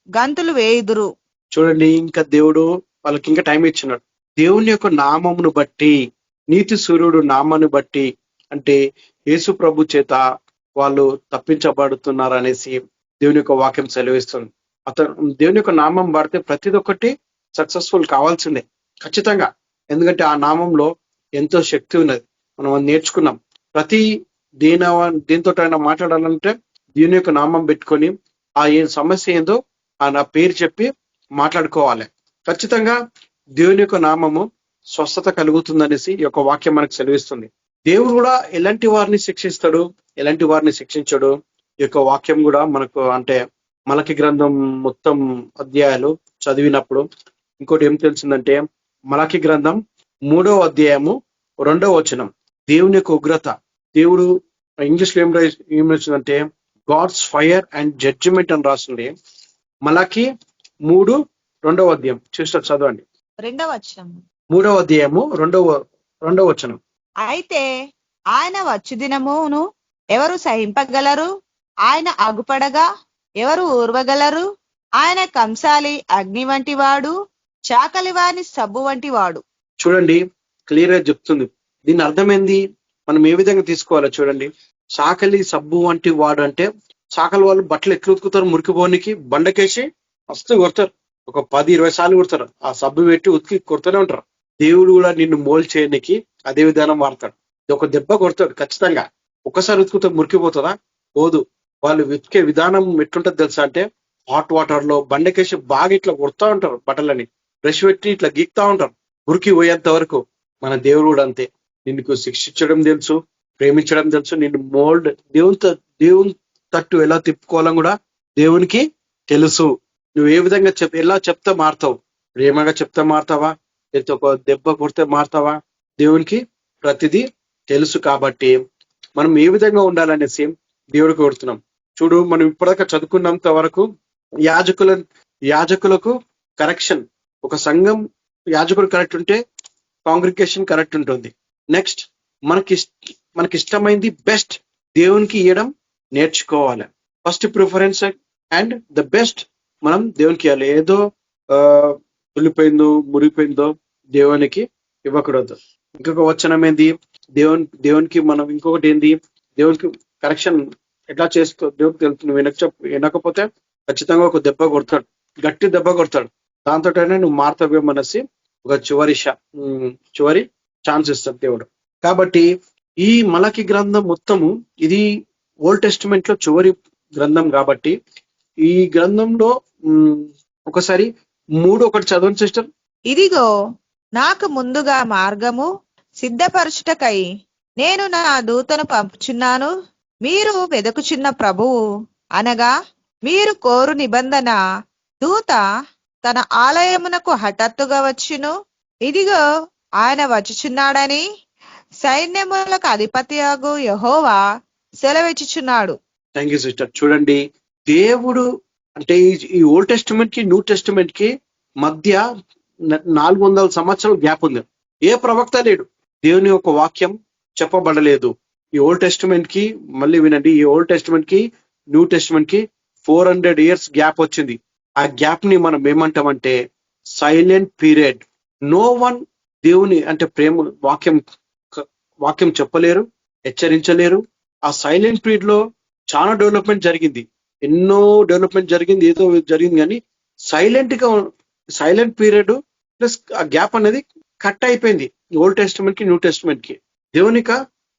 [SPEAKER 1] గంతులు వేయుదురు.
[SPEAKER 4] చూడండి, ఇంకా దేవుడు వాళ్ళకి ఇంకా టైం ఇచ్చినాడు. దేవుని యొక్క నామమును బట్టి, నీతి సూర్యుడు నామాన్ని బట్టి, అంటే యేసు ప్రభు చేత వాళ్ళు తప్పించబడుతున్నారు అనేసి దేవుని యొక్క వాక్యం సెలవిస్తుంది. దేవుని యొక్క నామం వాడితే ప్రతిది ఒక్కటి సక్సెస్ఫుల్ కావాల్సిందే ఖచ్చితంగా. ఎందుకంటే ఆ నామంలో ఎంతో శక్తి ఉన్నది. మనం నేర్చుకున్నాం. ప్రతి దీంతోటైనా మాట్లాడాలంటే దీని యొక్క నామం పెట్టుకొని ఆ ఏ సమస్య ఏందో ఆ నా పేరు చెప్పి మాట్లాడుకోవాలి. ఖచ్చితంగా దేవుని యొక్క నామము స్వస్థత కలుగుతుందనేసి ఈ యొక్క వాక్యం మనకు సెలవిస్తుంది. దేవుడు కూడా ఎలాంటి వారిని శిక్షిస్తాడు, ఎలాంటి వారిని శిక్షించడు, ఈ యొక్క వాక్యం కూడా మనకు అంటే మలకి గ్రంథం మొత్తం అధ్యాయాలు చదివినప్పుడు ఇంకోటి ఏం తెలిసిందంటే, మలకి గ్రంథం 3వ అధ్యాయము 2వ వచనం దేవుని యొక్క ఉగ్రత. దేవుడు ఇంగ్లీష్ లో ఏం రాసిందంటే గాడ్స్ ఫైర్ అండ్ జడ్జిమెంట్ అని రాసింది. మలకి 3:2వ అధ్యాయం చూస్తారు, చదవండి.
[SPEAKER 1] 2వ వచనం
[SPEAKER 4] 3వ అధ్యాయము 2వ వచనం.
[SPEAKER 1] అయితే ఆయన వచ్చు దినమును ఎవరు సహింపగలరు? ఆయన అగుపడగా ఎవరు ఊర్వగలరు? ఆయన కంసాలి అగ్ని వంటి వాడు, చాకలి వాని సబ్బు వంటి వాడు.
[SPEAKER 4] చూడండి, క్లియర్ గా చెప్తుంది. దీని అర్థమైంది మనం ఏ విధంగా తీసుకోవాలో చూడండి. చాకలి సబ్బు వంటి వాడు అంటే చాకలి వాళ్ళు బట్టలు ఎట్లు ఉతుకుతారు, మురికిపోనికి బండకేసి మస్తు కొడతారు. ఒక 10-20 సార్లు కొడతారు. ఆ సబ్బు పెట్టి ఉతికి కొడుతూనే ఉంటారు. దేవుడు కూడా నిన్ను మోల్ చేయడానికి అదే విధానం వాడతాడు. ఒక దెబ్బ కొడతాడు ఖచ్చితంగా. ఒకసారి ఉతుకుతో మురికిపోతుందా? పోదు. వాళ్ళు వెతికే విధానం ఎట్లుంటది తెలుసా అంటే, హాట్ వాటర్ లో బండకేసి బాగా ఇట్లా కొడతా ఉంటారు. బట్టలని బ్రష్ పెట్టి ఇట్లా గీక్తా ఉంటారు మురికి పోయేంత వరకు. మన దేవుడు కూడా అంతే. నిన్ను శిక్షించడం తెలుసు, ప్రేమించడం తెలుసు, నిన్ను మోల్డ్ తట్టు ఎలా తిప్పుకోవాలని కూడా దేవునికి తెలుసు. నువ్వు ఏ విధంగా ఎలా చెప్తే మారుతావు, ప్రేమగా చెప్తే మారుతావా, లేకపోతే ఒక దెబ్బ కొడితే మారుతావా, దేవునికి ప్రతిదీ తెలుసు. కాబట్టి మనం ఏ విధంగా ఉండాలనేసి దేవుడికి కోరుతున్నాం. చూడు, మనం ఇప్పటిదాకా చదువుకున్నంత వరకు యాజకులకు కరెక్షన్, ఒక సంఘం యాజకుడు కరెక్ట్ ఉంటే కాంగ్రిగేషన్ కరెక్ట్ ఉంటుంది. నెక్స్ట్ మనకి ఇష్టమైంది బెస్ట్ దేవునికి ఇవ్వడం నేర్చుకోవాలి. First preference and the best మనం దేవునికి ఇవ్వాలి. ఏదో తుల్లిపోయిందో మురిగిపోయిందో దేవునికి ఇవ్వకూడదు. ఇంకొక వచనం ఏంది, దేవునికి మనం ఇంకొకటి ఏంది, దేవునికి కరెక్షన్ ఎట్లా చేసుకో దేవుడికి తెలుసు. వినకపోతే ఖచ్చితంగా ఒక దెబ్బ కొడతాడు, గట్టి దెబ్బ కొడతాడు. దాంతోటైనా నువ్వు మారుతావేమనేసి ఒక చివరి ఛాన్స్ ఇస్తాడు దేవుడు. కాబట్టి ఈ మలకి గ్రంథం మొత్తము ఇది ఓల్డ్ టెస్టిమెంట్ లో చివరి గ్రంథం కాబట్టి ఈ గ్రంథంలో ఒకసారి 3:1 చదవండి సిస్టర్.
[SPEAKER 1] ఇదిగో నాకు ముందుగా మార్గము సిద్ధపరచుటకై నేను నా దూతను పంపుచున్నాను. మీరు వెదకుచున్న ప్రభువు అనగా మీరు కోరు నిబంధన దూత తన ఆలయమునకు హఠాత్తుగా వచ్చును. ఇదిగో ఆయన వచ్చుచున్నాడని సైన్యములకు అధిపతియగు యెహోవా సెలవిచ్చుచున్నాడు.
[SPEAKER 4] Thank you sister. చూడండి, దేవుడు అంటే ఈ ఓల్డ్ టెస్టిమెంట్ కి న్యూ టెస్టిమెంట్ కి మధ్య 400 సంవత్సరాల గ్యాప్ ఉంది. ఏ ప్రవక్త లేడు, దేవుని యొక్క వాక్యం చెప్పబడలేదు. ఈ ఓల్డ్ టెస్టిమెంట్ కి మళ్ళీ వినండి, ఈ ఓల్డ్ టెస్టిమెంట్ కి న్యూ టెస్టిమెంట్ కి 400 years గ్యాప్ వచ్చింది. ఆ గ్యాప్ ని మనం ఏమంటామంటే సైలెంట్ పీరియడ్. నో వన్ దేవుని అంటే ప్రేమ వాక్యం చెప్పలేరు, హెచ్చరించలేరు. ఆ సైలెంట్ పీరియడ్ లో చాలా డెవలప్మెంట్ జరిగింది, ఎన్నో డెవలప్మెంట్ జరిగింది, ఏదో జరిగింది. కానీ సైలెంట్ పీరియడ్ ప్లస్ ఆ గ్యాప్ అనేది కట్ అయిపోయింది. ఓల్డ్ టెస్టిమెంట్ కి న్యూ టెస్టిమెంట్ కి దేవుని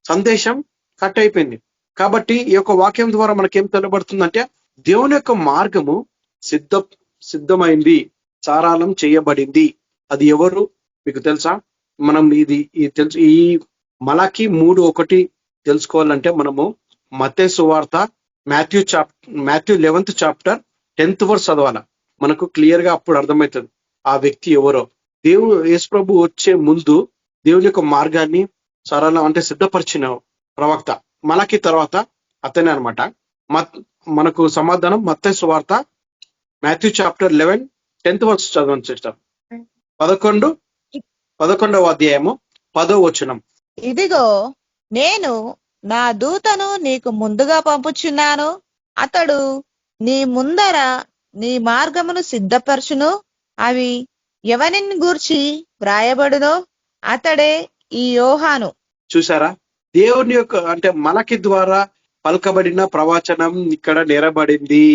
[SPEAKER 4] సందేశం కట్ అయిపోయింది. కాబట్టి ఈ యొక్క వాక్యం ద్వారా మనకేం తెలబడుతుందంటే దేవుని యొక్క మార్గము సిద్ధమైంది, సారాలం చేయబడింది. అది ఎవరు మీకు తెలుసా? మనం తెలుసు. ఈ మలాకి 3:1 తెలుసుకోవాలంటే మనము మత్తయి సువార్త Matthew 11th chapter 10th verse చదవాల. మనకు క్లియర్ గా అప్పుడు అర్థమవుతుంది ఆ వ్యక్తి ఎవరో. యేసు ప్రభు వచ్చే ముందు దేవుని యొక్క మార్గాన్ని సరళం అంటే సిద్ధపరిచిన ప్రవక్త మలాకి తర్వాత అతనే అనమాట. మనకు సమాధానం మత్తయి సువార్త మాథ్యూ chapter 11 10th verse చదవండి సిస్టర్. 11వ అధ్యాయము 10వ వచనం.
[SPEAKER 1] ఇదిగో నేను నా దూతను నీకు ముందుగా పంపుచున్నాను. అతడు నీ ముందర నీ మార్గమును సిద్ధపరచును. అవి ఎవరిని గూర్చి వ్రాయబడునో అతడే ఈ యోహాను.
[SPEAKER 4] చూసారా, దేవుని యొక్క అంటే మలకి ద్వారా పలకబడిన ప్రవచనం ఇక్కడ నెరబడింది.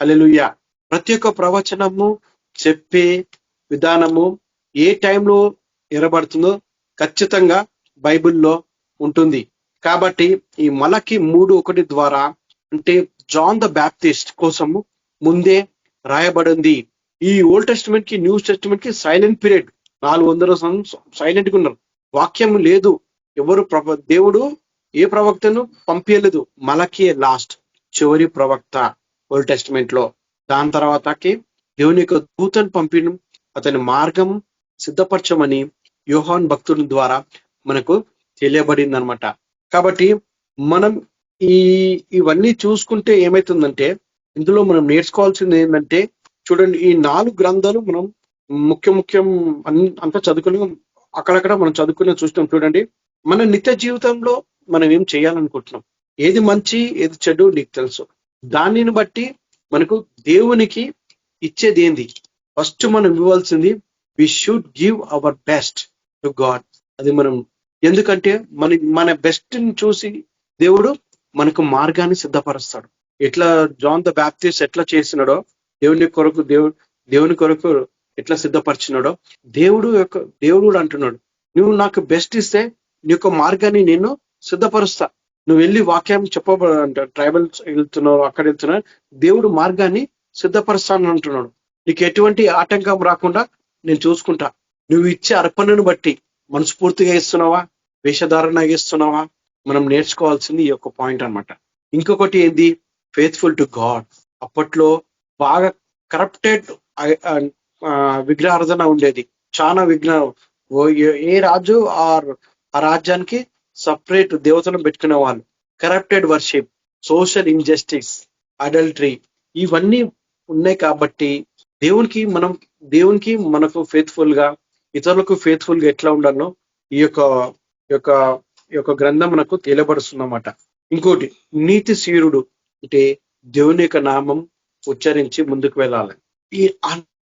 [SPEAKER 4] హల్లెలూయా. ప్రతి ఒక్క ప్రవచనము చెప్పే విధానము ఏ టైంలో నెరబడుతుందో ఖచ్చితంగా బైబిల్లో ఉంటుంది. కాబట్టి ఈ మలకి 3:1 ద్వారా అంటే జాన్ ద బ్యాప్టిస్ట్ కోసము ముందే రాయబడింది. ఈ ఓల్డ్ టెస్టిమెంట్ కి న్యూ టెస్టిమెంట్ కి సైలెంట్ పీరియడ్ 400 సైలెంట్ గా ఉన్నారు. వాక్యం లేదు, ఎవరు దేవుడు ఏ ప్రవక్తను పంపించలేదు. మలకియే లాస్ట్ చివరి ప్రవక్త ఓల్డ్ టెస్టిమెంట్ లో. దాని తర్వాతకి దేవుని యొక్క దూతను పంపిణం, అతని మార్గం సిద్ధపరచమని యోహాన్ భక్తుల ద్వారా మనకు తెలియబడింది అనమాట. కాబట్టి మనం ఇవన్నీ చూసుకుంటే ఏమైతుందంటే ఇందులో మనం నేర్చుకోవాల్సింది ఏంటంటే చూడండి, ఈ 4 గ్రంథాలు మనం ముఖ్యం అంతా చదువుకుని అక్కడక్కడ మనం చదువుకునే చూస్తాం. చూడండి, మన నిత్య జీవితంలో మనం ఏం చేయాలనుకుంటున్నాం, ఏది మంచి ఏది చెడు నీకు తెలుసు. దానిని బట్టి మనకు దేవునికి ఇచ్చేది ఏంది, ఫస్ట్ మనం ఇవ్వాల్సింది we should give our best to God. అది మనం ఎందుకంటే మన బెస్ట్ ని చూసి దేవుడు మనకు మార్గాన్ని సిద్ధపరుస్తాడు. ఎట్లా జాన్ ద బ్యాప్టిస్ట్ ఎట్లా చేసినాడో దేవుని కొరకు ఎట్లా సిద్ధపరిచినాడో దేవుడు అంటున్నాడు, నువ్వు నాకు బెస్ట్ ఇస్తే నీ యొక్క మార్గాన్ని నేను సిద్ధపరుస్తా. నువ్వు వెళ్ళి వాక్యం చెప్పబడ ట్రైబల్స్ వెళ్తున్నావు, అక్కడ వెళ్తున్నావు, దేవుడు మార్గాన్ని సిద్ధపరుస్తాను అంటున్నాడు. నీకు ఎటువంటి ఆటంకం రాకుండా నేను చూసుకుంటా. నువ్వు ఇచ్చే అర్పణను బట్టి మనస్ఫూర్తిగా ఇస్తున్నావా, వేషధారణ ఇస్తున్నావా, మనం నేర్చుకోవాల్సింది ఈ యొక్క పాయింట్ అనమాట. ఇంకొకటి ఏంది, ఫెయిత్ఫుల్ టు గాడ్. అప్పట్లో బాగా కరప్టెడ్ విగ్రహారాధన ఉండేది. చాలా విగ్రహం, ఏ రాజు ఆ రాజ్యానికి సపరేట్ దేవతలను పెట్టుకునే వాళ్ళు. Corrupted worship, social injustice, adultery, ఇవన్నీ ఉన్నాయి. కాబట్టి దేవునికి మనకు ఫెయిత్ఫుల్ గా, ఇతరులకు ఫెయిత్ఫుల్ గా ఎట్లా ఉండాలో ఈ యొక్క గ్రంథం మనకు తెలియబరుస్తుందన్నమాట. ఇంకోటి, నీతి శీరుడు అంటే దేవుని యొక్క నామం ఉచ్చరించి ముందుకు వెళ్ళాలి. ఈ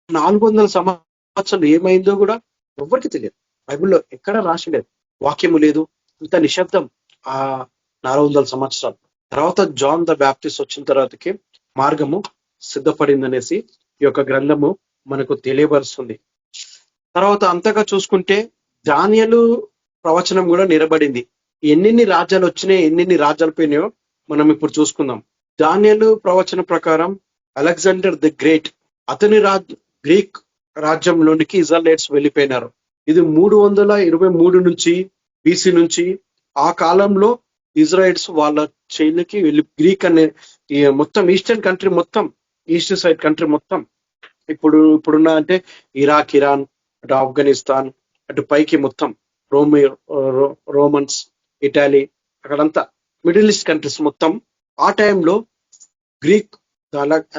[SPEAKER 4] 400 సంవత్సరాలు ఏమైందో కూడా ఎవరికి తెలియదు. బైబిల్లో ఎక్కడ రాసి లేదు, వాక్యము లేదు, ఇంత నిశ్శబ్దం. ఆ 400 సంవత్సరాలు తర్వాత జాన్ ద బ్యాప్టిస్ట్ వచ్చిన తర్వాతకి మార్గము సిద్ధపడిందనేసి ఈ యొక్క గ్రంథము మనకు తెలియపరుస్తుంది. తర్వాత అంతగా చూసుకుంటే దానియేలు ప్రవచనం కూడా నిలబడింది. ఎన్నెన్ని రాజ్యాలు వచ్చినాయి, ఎన్నెన్ని రాజ్యాలు పోయినాయో మనం ఇప్పుడు చూసుకుందాం. దానియేలు ప్రవచన ప్రకారం అలెగ్జాండర్ ది గ్రేట్, అతని గ్రీక్ రాజ్యంలోనికి ఇజ్రాయెలైట్స్ వెళ్ళిపోయినారు. ఇది 323 నుంచి బీసీ నుంచి. ఆ కాలంలో ఇజ్రాయెల్స్ వాళ్ళ చైన్లకి వెళ్ళి గ్రీక్ అనే మొత్తం ఈస్టర్న్ కంట్రీ మొత్తం, ఈస్ట్ సైడ్ కంట్రీ మొత్తం, ఇప్పుడున్న అంటే ఇరాక్, ఇరాన్, అటు ఆఫ్ఘనిస్తాన్, అటు పైకి మొత్తం రోమన్స్, ఇటాలీ, అక్కడంతా మిడిల్ ఈస్ట్ కంట్రీస్ మొత్తం. ఆ టైంలో గ్రీక్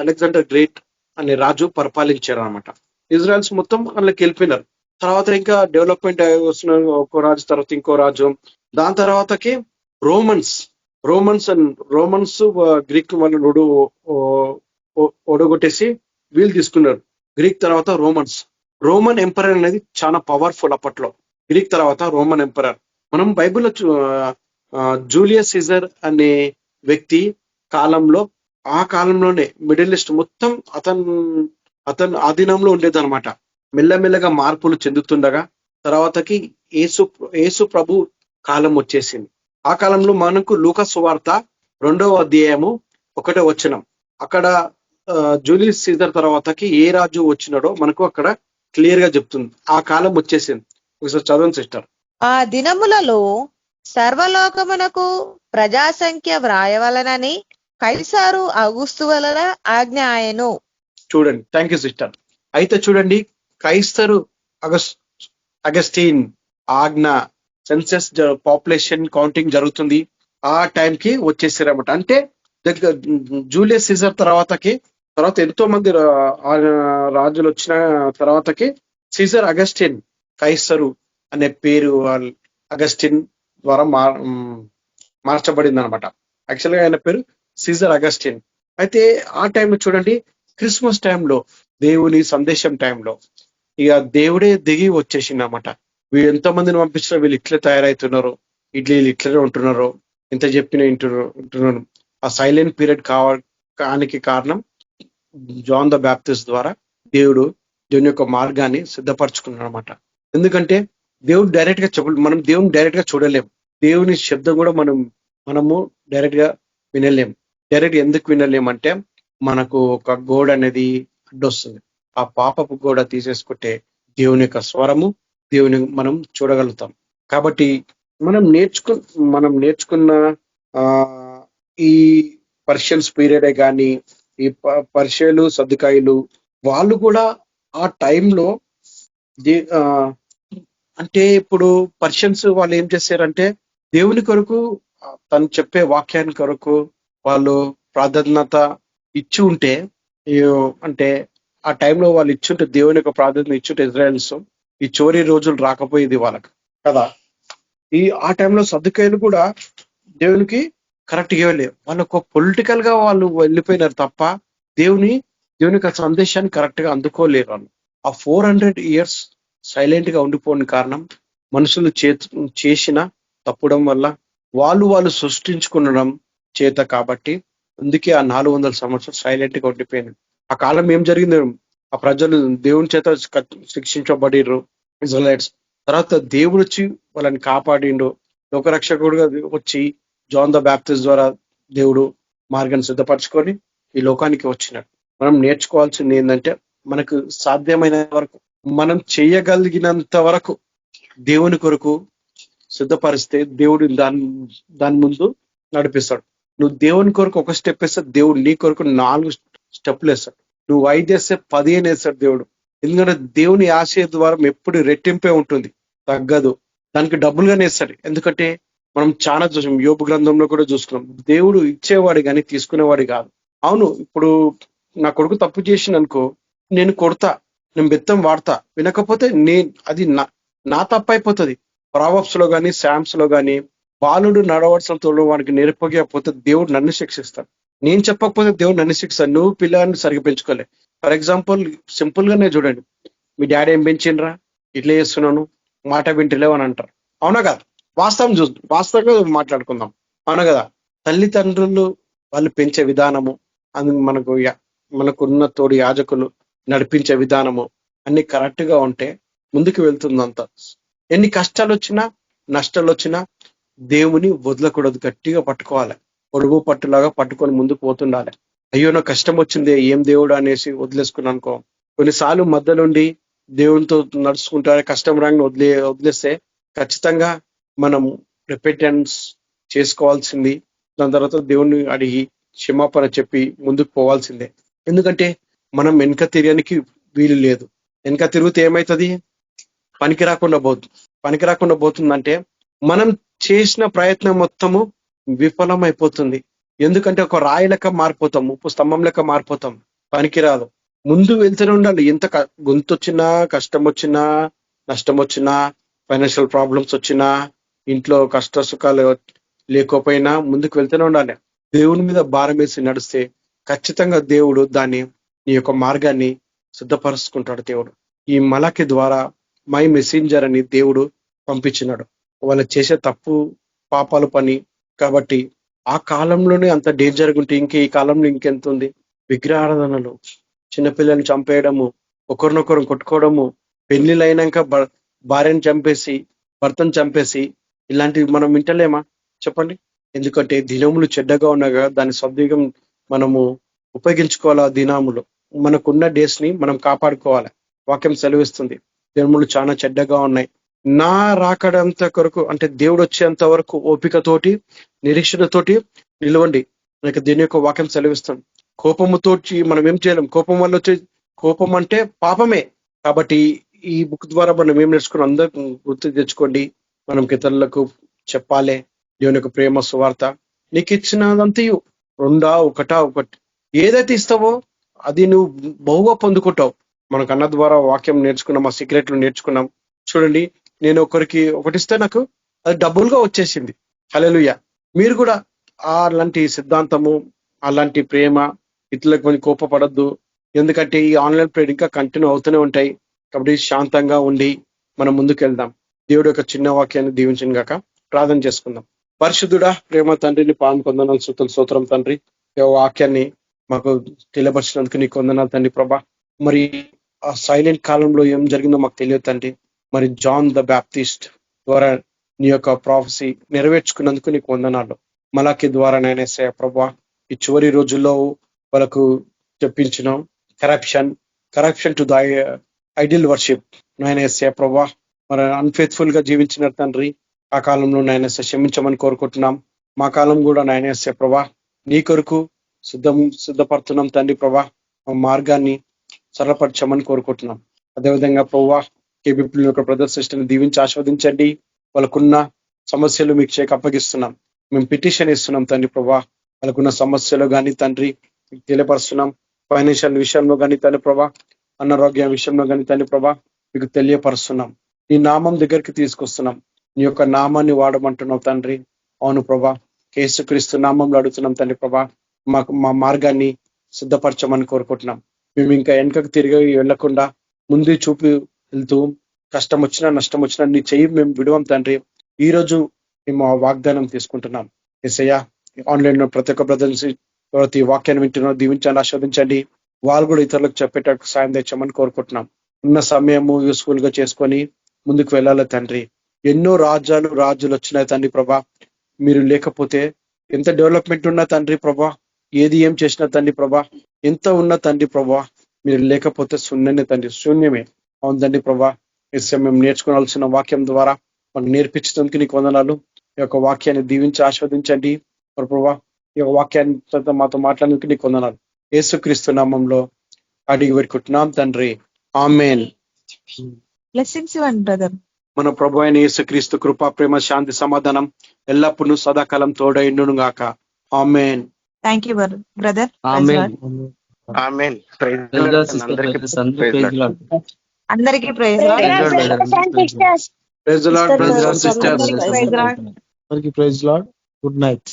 [SPEAKER 4] అలెగ్జాండర్ గ్రేట్ అనే రాజు పరిపాలించారు అనమాట. ఇజ్రాయల్స్ మొత్తం అందులోకి వెళ్ళిపోయినారు. తర్వాత ఇంకా డెవలప్మెంట్ వస్తున్న ఒక రాజు తర్వాత ఇంకో రాజు. దాని తర్వాతకి రోమన్స్ గ్రీక్ వాళ్ళు ఓడగొట్టేసి వీళ్ళు తీసుకున్నారు. గ్రీక్ తర్వాత రోమన్ ఎంపరర్ అనేది చాలా పవర్ఫుల్ అప్పట్లో. గ్రీక్ తర్వాత రోమన్ ఎంపరర్. మనం బైబిల్లో జూలియస్ సీజర్ అనే వ్యక్తి కాలంలో, ఆ కాలంలోనే మిడిల్ ఈస్ట్ మొత్తం అతను ఆధీనంలో ఉండేదన్నమాట. మెల్లమెల్లగా మార్పులు చెందుతుండగా తర్వాతకి యేసు ప్రభు కాలం వచ్చేసింది. ఆ కాలంలో మనకు లూకా సువార్త 2వ అధ్యాయము 1వ వచనం, అక్కడ జూలియస్ సీజర్ తర్వాతకి ఏ రాజు వచ్చినాడో మనకు అక్కడ క్లియర్ గా చెప్తుంది. ఆ కాలం వచ్చేసింది. ఒకసారి చదవండి సిస్టర్.
[SPEAKER 5] ఆ దినములలో సర్వలోకమునకు ప్రజాసంఖ్య వ్రాయవలనని కైసారు అగుస్తు వలన ఆజ్ఞ ఆయను.
[SPEAKER 4] చూడండి, థ్యాంక్ యూ సిస్టర్. అయితే చూడండి, కైసరు అగస్టిన్ ఆజ్ఞ, సెన్సస్ పాపులేషన్ కౌంటింగ్ జరుగుతుంది. ఆ టైంకి వచ్చేసారన్నమాట. అంటే జూలియస్ సీజర్ తర్వాత ఎంతో మంది రాజులు వచ్చిన తర్వాతకి సీజర్ అగస్టిన్, కైసరు అనే పేరు అగస్టిన్ ద్వారా మార్చబడింది అనమాట. యాక్చువల్గా ఆయన పేరు సీజర్ అగస్టిన్. అయితే ఆ టైంలో చూడండి, క్రిస్మస్ టైంలో, దేవుని సందేశం టైంలో ఇక దేవుడే దిగి వచ్చేసింది అనమాట. వీళ్ళు ఎంతో మందిని పంపించిన వీళ్ళు ఇట్లే తయారవుతున్నారు, వీళ్ళు ఇట్లనే ఉంటున్నారు, ఎంత చెప్పిన ఉంటున్నారు. ఆ సైలెంట్ పీరియడ్ కావడానికి కారణం జాన్ ద బ్యాప్టిస్ట్ ద్వారా దేవుని యొక్క మార్గాన్ని సిద్ధపరచుకున్నాడు అనమాట. ఎందుకంటే దేవుడు డైరెక్ట్ గా మనం దేవుని డైరెక్ట్ గా చూడలేం. దేవుని శబ్దం కూడా మనము డైరెక్ట్ గా వినలేం. డైరెక్ట్ ఎందుకు వినలేమంటే మనకు ఒక గోడ అనేది అడ్డొస్తుంది. ఆ పాపపు గోడ తీసేసుకుంటే దేవుని యొక్క స్వరము, దేవుని మనం చూడగలుగుతాం. కాబట్టి మనం నేర్చుకున్న ఈ పర్షియన్స్ పీరియడే కానీ, ఈ పర్షియలు సద్దుకాయలు వాళ్ళు కూడా ఆ టైంలో అంటే ఇప్పుడు పర్షియన్స్ వాళ్ళు ఏం చేశారంటే దేవుని కొరకు, తను చెప్పే వాక్యాన్ని కొరకు వాళ్ళు ప్రాధాన్యత ఇచ్చి ఉంటే, అంటే ఆ టైంలో వాళ్ళు ఇచ్చుంటే, దేవుని యొక్క ప్రాధాన్యత ఇచ్చుంటే ఇజ్రాయెల్స్ ఈ చోరీ రోజులు రాకపోయేది వాళ్ళకి కదా. ఆ టైంలో సద్దుకాయలు కూడా దేవునికి కరెక్ట్ గా వెళ్ళలేదు. వాళ్ళకు పొలిటికల్ గా వాళ్ళు వెళ్ళిపోయినారు తప్ప దేవుని యొక్క సందేశాన్ని కరెక్ట్ గా అందుకోలేరు. వాళ్ళు ఆ 400 years సైలెంట్ గా ఉండిపోయిన కారణం మనుషులు చేసిన తప్పడం వల్ల, వాళ్ళు సృష్టించుకునడం చేత. కాబట్టి అందుకే ఆ 400 సంవత్సరాలు సైలెంట్ గా ఉండిపోయింది. ఆ కాలం ఏం జరిగింది, ఆ ప్రజలు దేవుని చేత శిక్షించబడిర్రు ఇజ్రాయెలైట్స్. తర్వాత దేవుడు వచ్చి వాళ్ళని కాపాడిండు. లోకరక్షకుడుగా వచ్చి జాన్ ద బ్యాప్టిస్ట్ ద్వారా దేవుడు మార్గాన్ని సిద్ధపరచుకొని ఈ లోకానికి వచ్చినాడు. మనం నేర్చుకోవాల్సింది ఏంటంటే, మనకు సాధ్యమైన వరకు, మనం చేయగలిగినంత వరకు దేవుని కొరకు సిద్ధపరిస్తే దేవుడు దాని ముందు నడిపిస్తాడు. నువ్వు దేవుని కొరకు ఒక స్టెప్ వేస్తే దేవుడు నీ కొరకు 4 స్టెప్లు వేస్తాడు. నువ్వు 5 వేస్తే 15 వేస్తాడు దేవుడు. ఎందుకంటే దేవుని ఆశయ ద్వారా ఎప్పుడు రెట్టింపే ఉంటుంది, తగ్గదు. దానికి డబ్బులుగానే ఇస్తాడు. ఎందుకంటే మనం చాలా చూసాం, యోబు గ్రంథంలో కూడా చూసుకున్నాం. దేవుడు ఇచ్చేవాడు కానీ తీసుకునేవాడు కాదు. అవును, ఇప్పుడు నా కొడుకు తప్పు చేసిన అనుకో, నేను కొడతా, నేను బెత్తం వాడతా, వినకపోతే అది నా తప్పు అయిపోతుంది. ప్రావబ్స్ లో కానీ శామ్స్ లో కానీ బాలుడు నడవలసిన తోడు వాడికి నేర్పకపోతే దేవుడు నన్ను శిక్షిస్తాడు. నేను చెప్పకపోతే దేవుడు నన్ను శిక్షిస్తాడు. నువ్వు పిల్లల్ని సరిగ్గా పెంచుకోలే. ఫర్ ఎగ్జాంపుల్ సింపుల్ గానే చూడండి, మీ డాడీ ఏం పెంచిండ్రా, ఇట్లా చేస్తున్నాను, మాట వింటలేవు అని అంటారు. అవునా కదా? వాస్తవంగా మాట్లాడుకుందాం. అవునా కదా? తల్లిదండ్రులు వాళ్ళు పెంచే విధానము, మనకున్న తోడు యాజకులు నడిపించే విధానము అన్ని కరెక్ట్ గా ఉంటే ముందుకు వెళ్తుందంతా. ఎన్ని కష్టాలు వచ్చినా నష్టాలు వచ్చినా దేవుని వదలకూడదు, గట్టిగా పట్టుకోవాలి. పొడుగు పట్టులాగా పట్టుకొని ముందుకు పోతుండాలి. అయ్యో నాకు కష్టం వచ్చింది, ఏం దేవుడు అనేసి వదిలేసుకున్నాను అనుకో. కొన్నిసార్లు మధ్యలోండి దేవునితో నడుచుకుంటారే, కష్టం రాని వదిలేస్తే ఖచ్చితంగా మనం రిపెటెన్స్ చేసుకోవాల్సింది. దాని తర్వాత దేవుణ్ణి అడిగి క్షమాపణ చెప్పి ముందుకు పోవాల్సిందే. ఎందుకంటే మనం వెనక తిరగడానికి వీలు లేదు. వెనక తిరిగితే ఏమవుతుంది? పనికి రాకుండా పోతుందంటే మనం చేసిన ప్రయత్నం మొత్తము విఫలం అయిపోతుంది. ఎందుకంటే ఒక రాయి లెక్క మారిపోతాం, ఉప్పు స్తంభం లెక్క మారిపోతాం, పనికిరాదు. ముందు వెళ్తూనే ఉండాలి. ఎంత గొంతు వచ్చినా, కష్టం వచ్చినా, నష్టం వచ్చినా, ఫైనాన్షియల్ ప్రాబ్లమ్స్ వచ్చినా, ఇంట్లో కష్ట సుఖాలు లేకపోయినా ముందుకు వెళ్తూనే ఉండాలి. దేవుని మీద భారం వేసి నడిస్తే ఖచ్చితంగా దేవుడు నీ యొక్క మార్గాన్ని సిద్ధపరుచుకుంటాడు. దేవుడు ఈ మలకి ద్వారా మై మెసెంజర్ అని దేవుడు పంపించినాడు. వాళ్ళు చేసే తప్పు పాపాలు పని కాబట్టి ఆ కాలంలోనే అంత డేంజర్గా ఉంటే ఈ కాలంలో ఇంకెంత ఉంది? విగ్రహారాధనలు, చిన్నపిల్లల్ని చంపేయడము, ఒకరినొకరు కొట్టుకోవడము, పెళ్లిళ్ళు అయినాక భార్యను చంపేసి భర్తను చంపేసి, ఇలాంటివి మనం వింటలేమా చెప్పండి? ఎందుకంటే దినములు చెడ్డగా ఉన్నాగా దాని సద్వినియోగం మనము ఉపయోగించుకోవాలి. ఆ దినములు మనకున్న డేస్ ని మనం కాపాడుకోవాలి. వాక్యం సెలవిస్తుంది దినములు చాలా చెడ్డగా ఉన్నాయి. నా రాకడంత కొరకు అంటే దేవుడు వచ్చేంత వరకు ఓపికతోటి నిరీక్షణతోటి నిలవండి. నాకు దీని యొక్క వాక్యం సెలవిస్తుంది. కోపముతోటి మనం ఏం చేయలేం. కోపం వల్ల వచ్చే కోపం అంటే పాపమే. కాబట్టి ఈ బుక్ ద్వారా మనం ఏం నేర్చుకుని అందరూ గుర్తు తెచ్చుకోండి. మనం ఇతరులకు చెప్పాలి దేవుని యొక్క ప్రేమ సువార్త. నీకు ఇచ్చినదంతయు ఒకటి ఏదైతే ఇస్తావో అది నువ్వు బహుగా పొందుకుంటావు. మనకు అన్న ద్వారా వాక్యం నేర్చుకున్నాం, ఆ సీక్రెట్లు నేర్చుకున్నాం. చూడండి, నేను ఒకరికి ఒకటిస్తే నాకు అది డబ్బులుగా వచ్చేసింది. హల్లెలూయా. మీరు కూడా అలాంటి సిద్ధాంతము, అలాంటి ప్రేమ, ఇతరులకు కొంచెం కోపపడద్దు. ఎందుకంటే ఈ ఆన్లైన్ ప్రేయర్ ఇంకా కంటిన్యూ అవుతూనే ఉంటాయి. కాబట్టి శాంతంగా ఉండి మనం ముందుకు వెళ్దాం. దేవుడు యొక్క చిన్న వాక్యాన్ని దీవించిన గాక. ప్రార్థన చేసుకుందాం. పరిశుద్ధుడా, ప్రేమ తండ్రిని పాలన కొందనాలు, స్తోత్రం తండ్రి. వాక్యాన్ని మాకు తెలియపరిచినందుకు నీకు వందనాలు తండ్రి ప్రభా. మరి ఆ సైలెంట్ కాలంలో ఏం జరిగిందో మాకు తెలియదు తండ్రి. మరి జాన్ ద బ్యాప్టిస్ట్ ద్వారా నీ యొక్క ప్రాఫెసీ నెరవేర్చుకున్నందుకు నీకు వందనాలు. మలాకి ద్వారా నేనే ప్రభా ఈ చివరి రోజుల్లో వాళ్ళకు చెప్పించిన corruption to the ideal worship నేనేసే ప్రభా, మరి అన్ఫేత్ఫుల్ గా జీవించిన తండ్రి ఆ కాలంలో నేనేసే క్షమించమని కోరుకుంటున్నాం. మా కాలం కూడా నేనేసే ప్రభా నీ కొరకు సిద్ధపడుతున్నాం తండ్రి ప్రభా. మా మార్గాన్ని సరళపరచమని కోరుకుంటున్నాం. అదేవిధంగా ప్రభా కేబీపీ యొక్క బ్రదర్ సిస్టర్ని దీవించి ఆస్వాదించండి. వాళ్ళకున్న సమస్యలు మీకు చేక అప్పగిస్తున్నాం. మేము పిటిషన్ ఇస్తున్నాం తండ్రి ప్రభా. వాళ్ళకున్న సమస్యలు కానీ తండ్రి మీకు తెలియపరుస్తున్నాం. ఫైనాన్షియల్ విషయంలో కానీ తండ్రి ప్రభా, అనారోగ్య విషయంలో కానీ తండ్రి ప్రభా మీకు తెలియపరుస్తున్నాం. నీ నామం దగ్గరికి తీసుకొస్తున్నాం. నీ యొక్క నామాన్ని వాడమంటున్నావు తండ్రి. అవును ప్రభా, యేసుక్రీస్తు నామంలో అడుగుతున్నాం తండ్రి ప్రభా. మా మార్గాన్ని సిద్ధపరచమని కోరుకుంటున్నాం. మేము ఇంకా వెనకకు తిరిగి వెళ్లకుండా ముందు చూపి వెళ్తూ కష్టం వచ్చినా నష్టం వచ్చినా నీ చెయ్యి మేము విడవం తండ్రి. ఈ రోజు మేము ఆ వాగ్దానం తీసుకుంటున్నాం. యేసయ్యా, ఆన్లైన్ లో ప్రతి ఒక్క బ్రదర్స్ ప్రతి వాక్యాన్ని వింటున్నాం, దీవించండి, ఆస్వాదించండి. వాళ్ళు కూడా ఇతరులకు చెప్పేటట్టు సాయం తెచ్చామని కోరుకుంటున్నాం. ఉన్న సమయము యూస్ఫుల్ గా చేసుకొని ముందుకు వెళ్ళాలి తండ్రి. ఎన్నో రాజులు వచ్చినాయి తండ్రి ప్రభా. మీరు లేకపోతే ఎంత డెవలప్మెంట్ ఉన్నా తండ్రి ప్రభా, ఏది ఏం చేసినా తండ్రి ప్రభా, ఎంత ఉన్న తండ్రి ప్రభా, మీరు లేకపోతే శూన్యమే తండ్రి, శూన్యమే. అవును తండ్రి ప్రభా. మేము నేర్చుకోవాల్సిన వాక్యం ద్వారా మనం నేర్పించడానికి నీకు వందనాలు. ఈ యొక్క వాక్యాన్ని దీవించి ఆస్వాదించండి ప్రభా. ఈ వాక్యాన్ని మాతో మాట్లాడడానికి నీకు వందనాలు. యేసుక్రీస్తు నామంలో అడిగి పెట్టుకుంటున్నాం తండ్రి, ఆమేన్.
[SPEAKER 1] బ్లెస్సింగ్స్ ఇవ్వండి బ్రదర్.
[SPEAKER 4] మన ప్రభు అయిన యేసుక్రీస్తు కృపా, ప్రేమ, శాంతి, సమాధానం ఎల్లప్పుడూ సదాకాలం తోడైండును గాక. Amen.
[SPEAKER 1] Thank you brother.
[SPEAKER 2] Amen.
[SPEAKER 6] Amen.
[SPEAKER 2] Brothers, sisters అందరూ ప్రైజ్ లార్డ్.
[SPEAKER 1] అందరికీ praise lord.
[SPEAKER 4] Praise the lord brothers and sisters.
[SPEAKER 1] Praise lord.
[SPEAKER 7] అందరికీ ప్రైజ్ లార్డ్. Good night.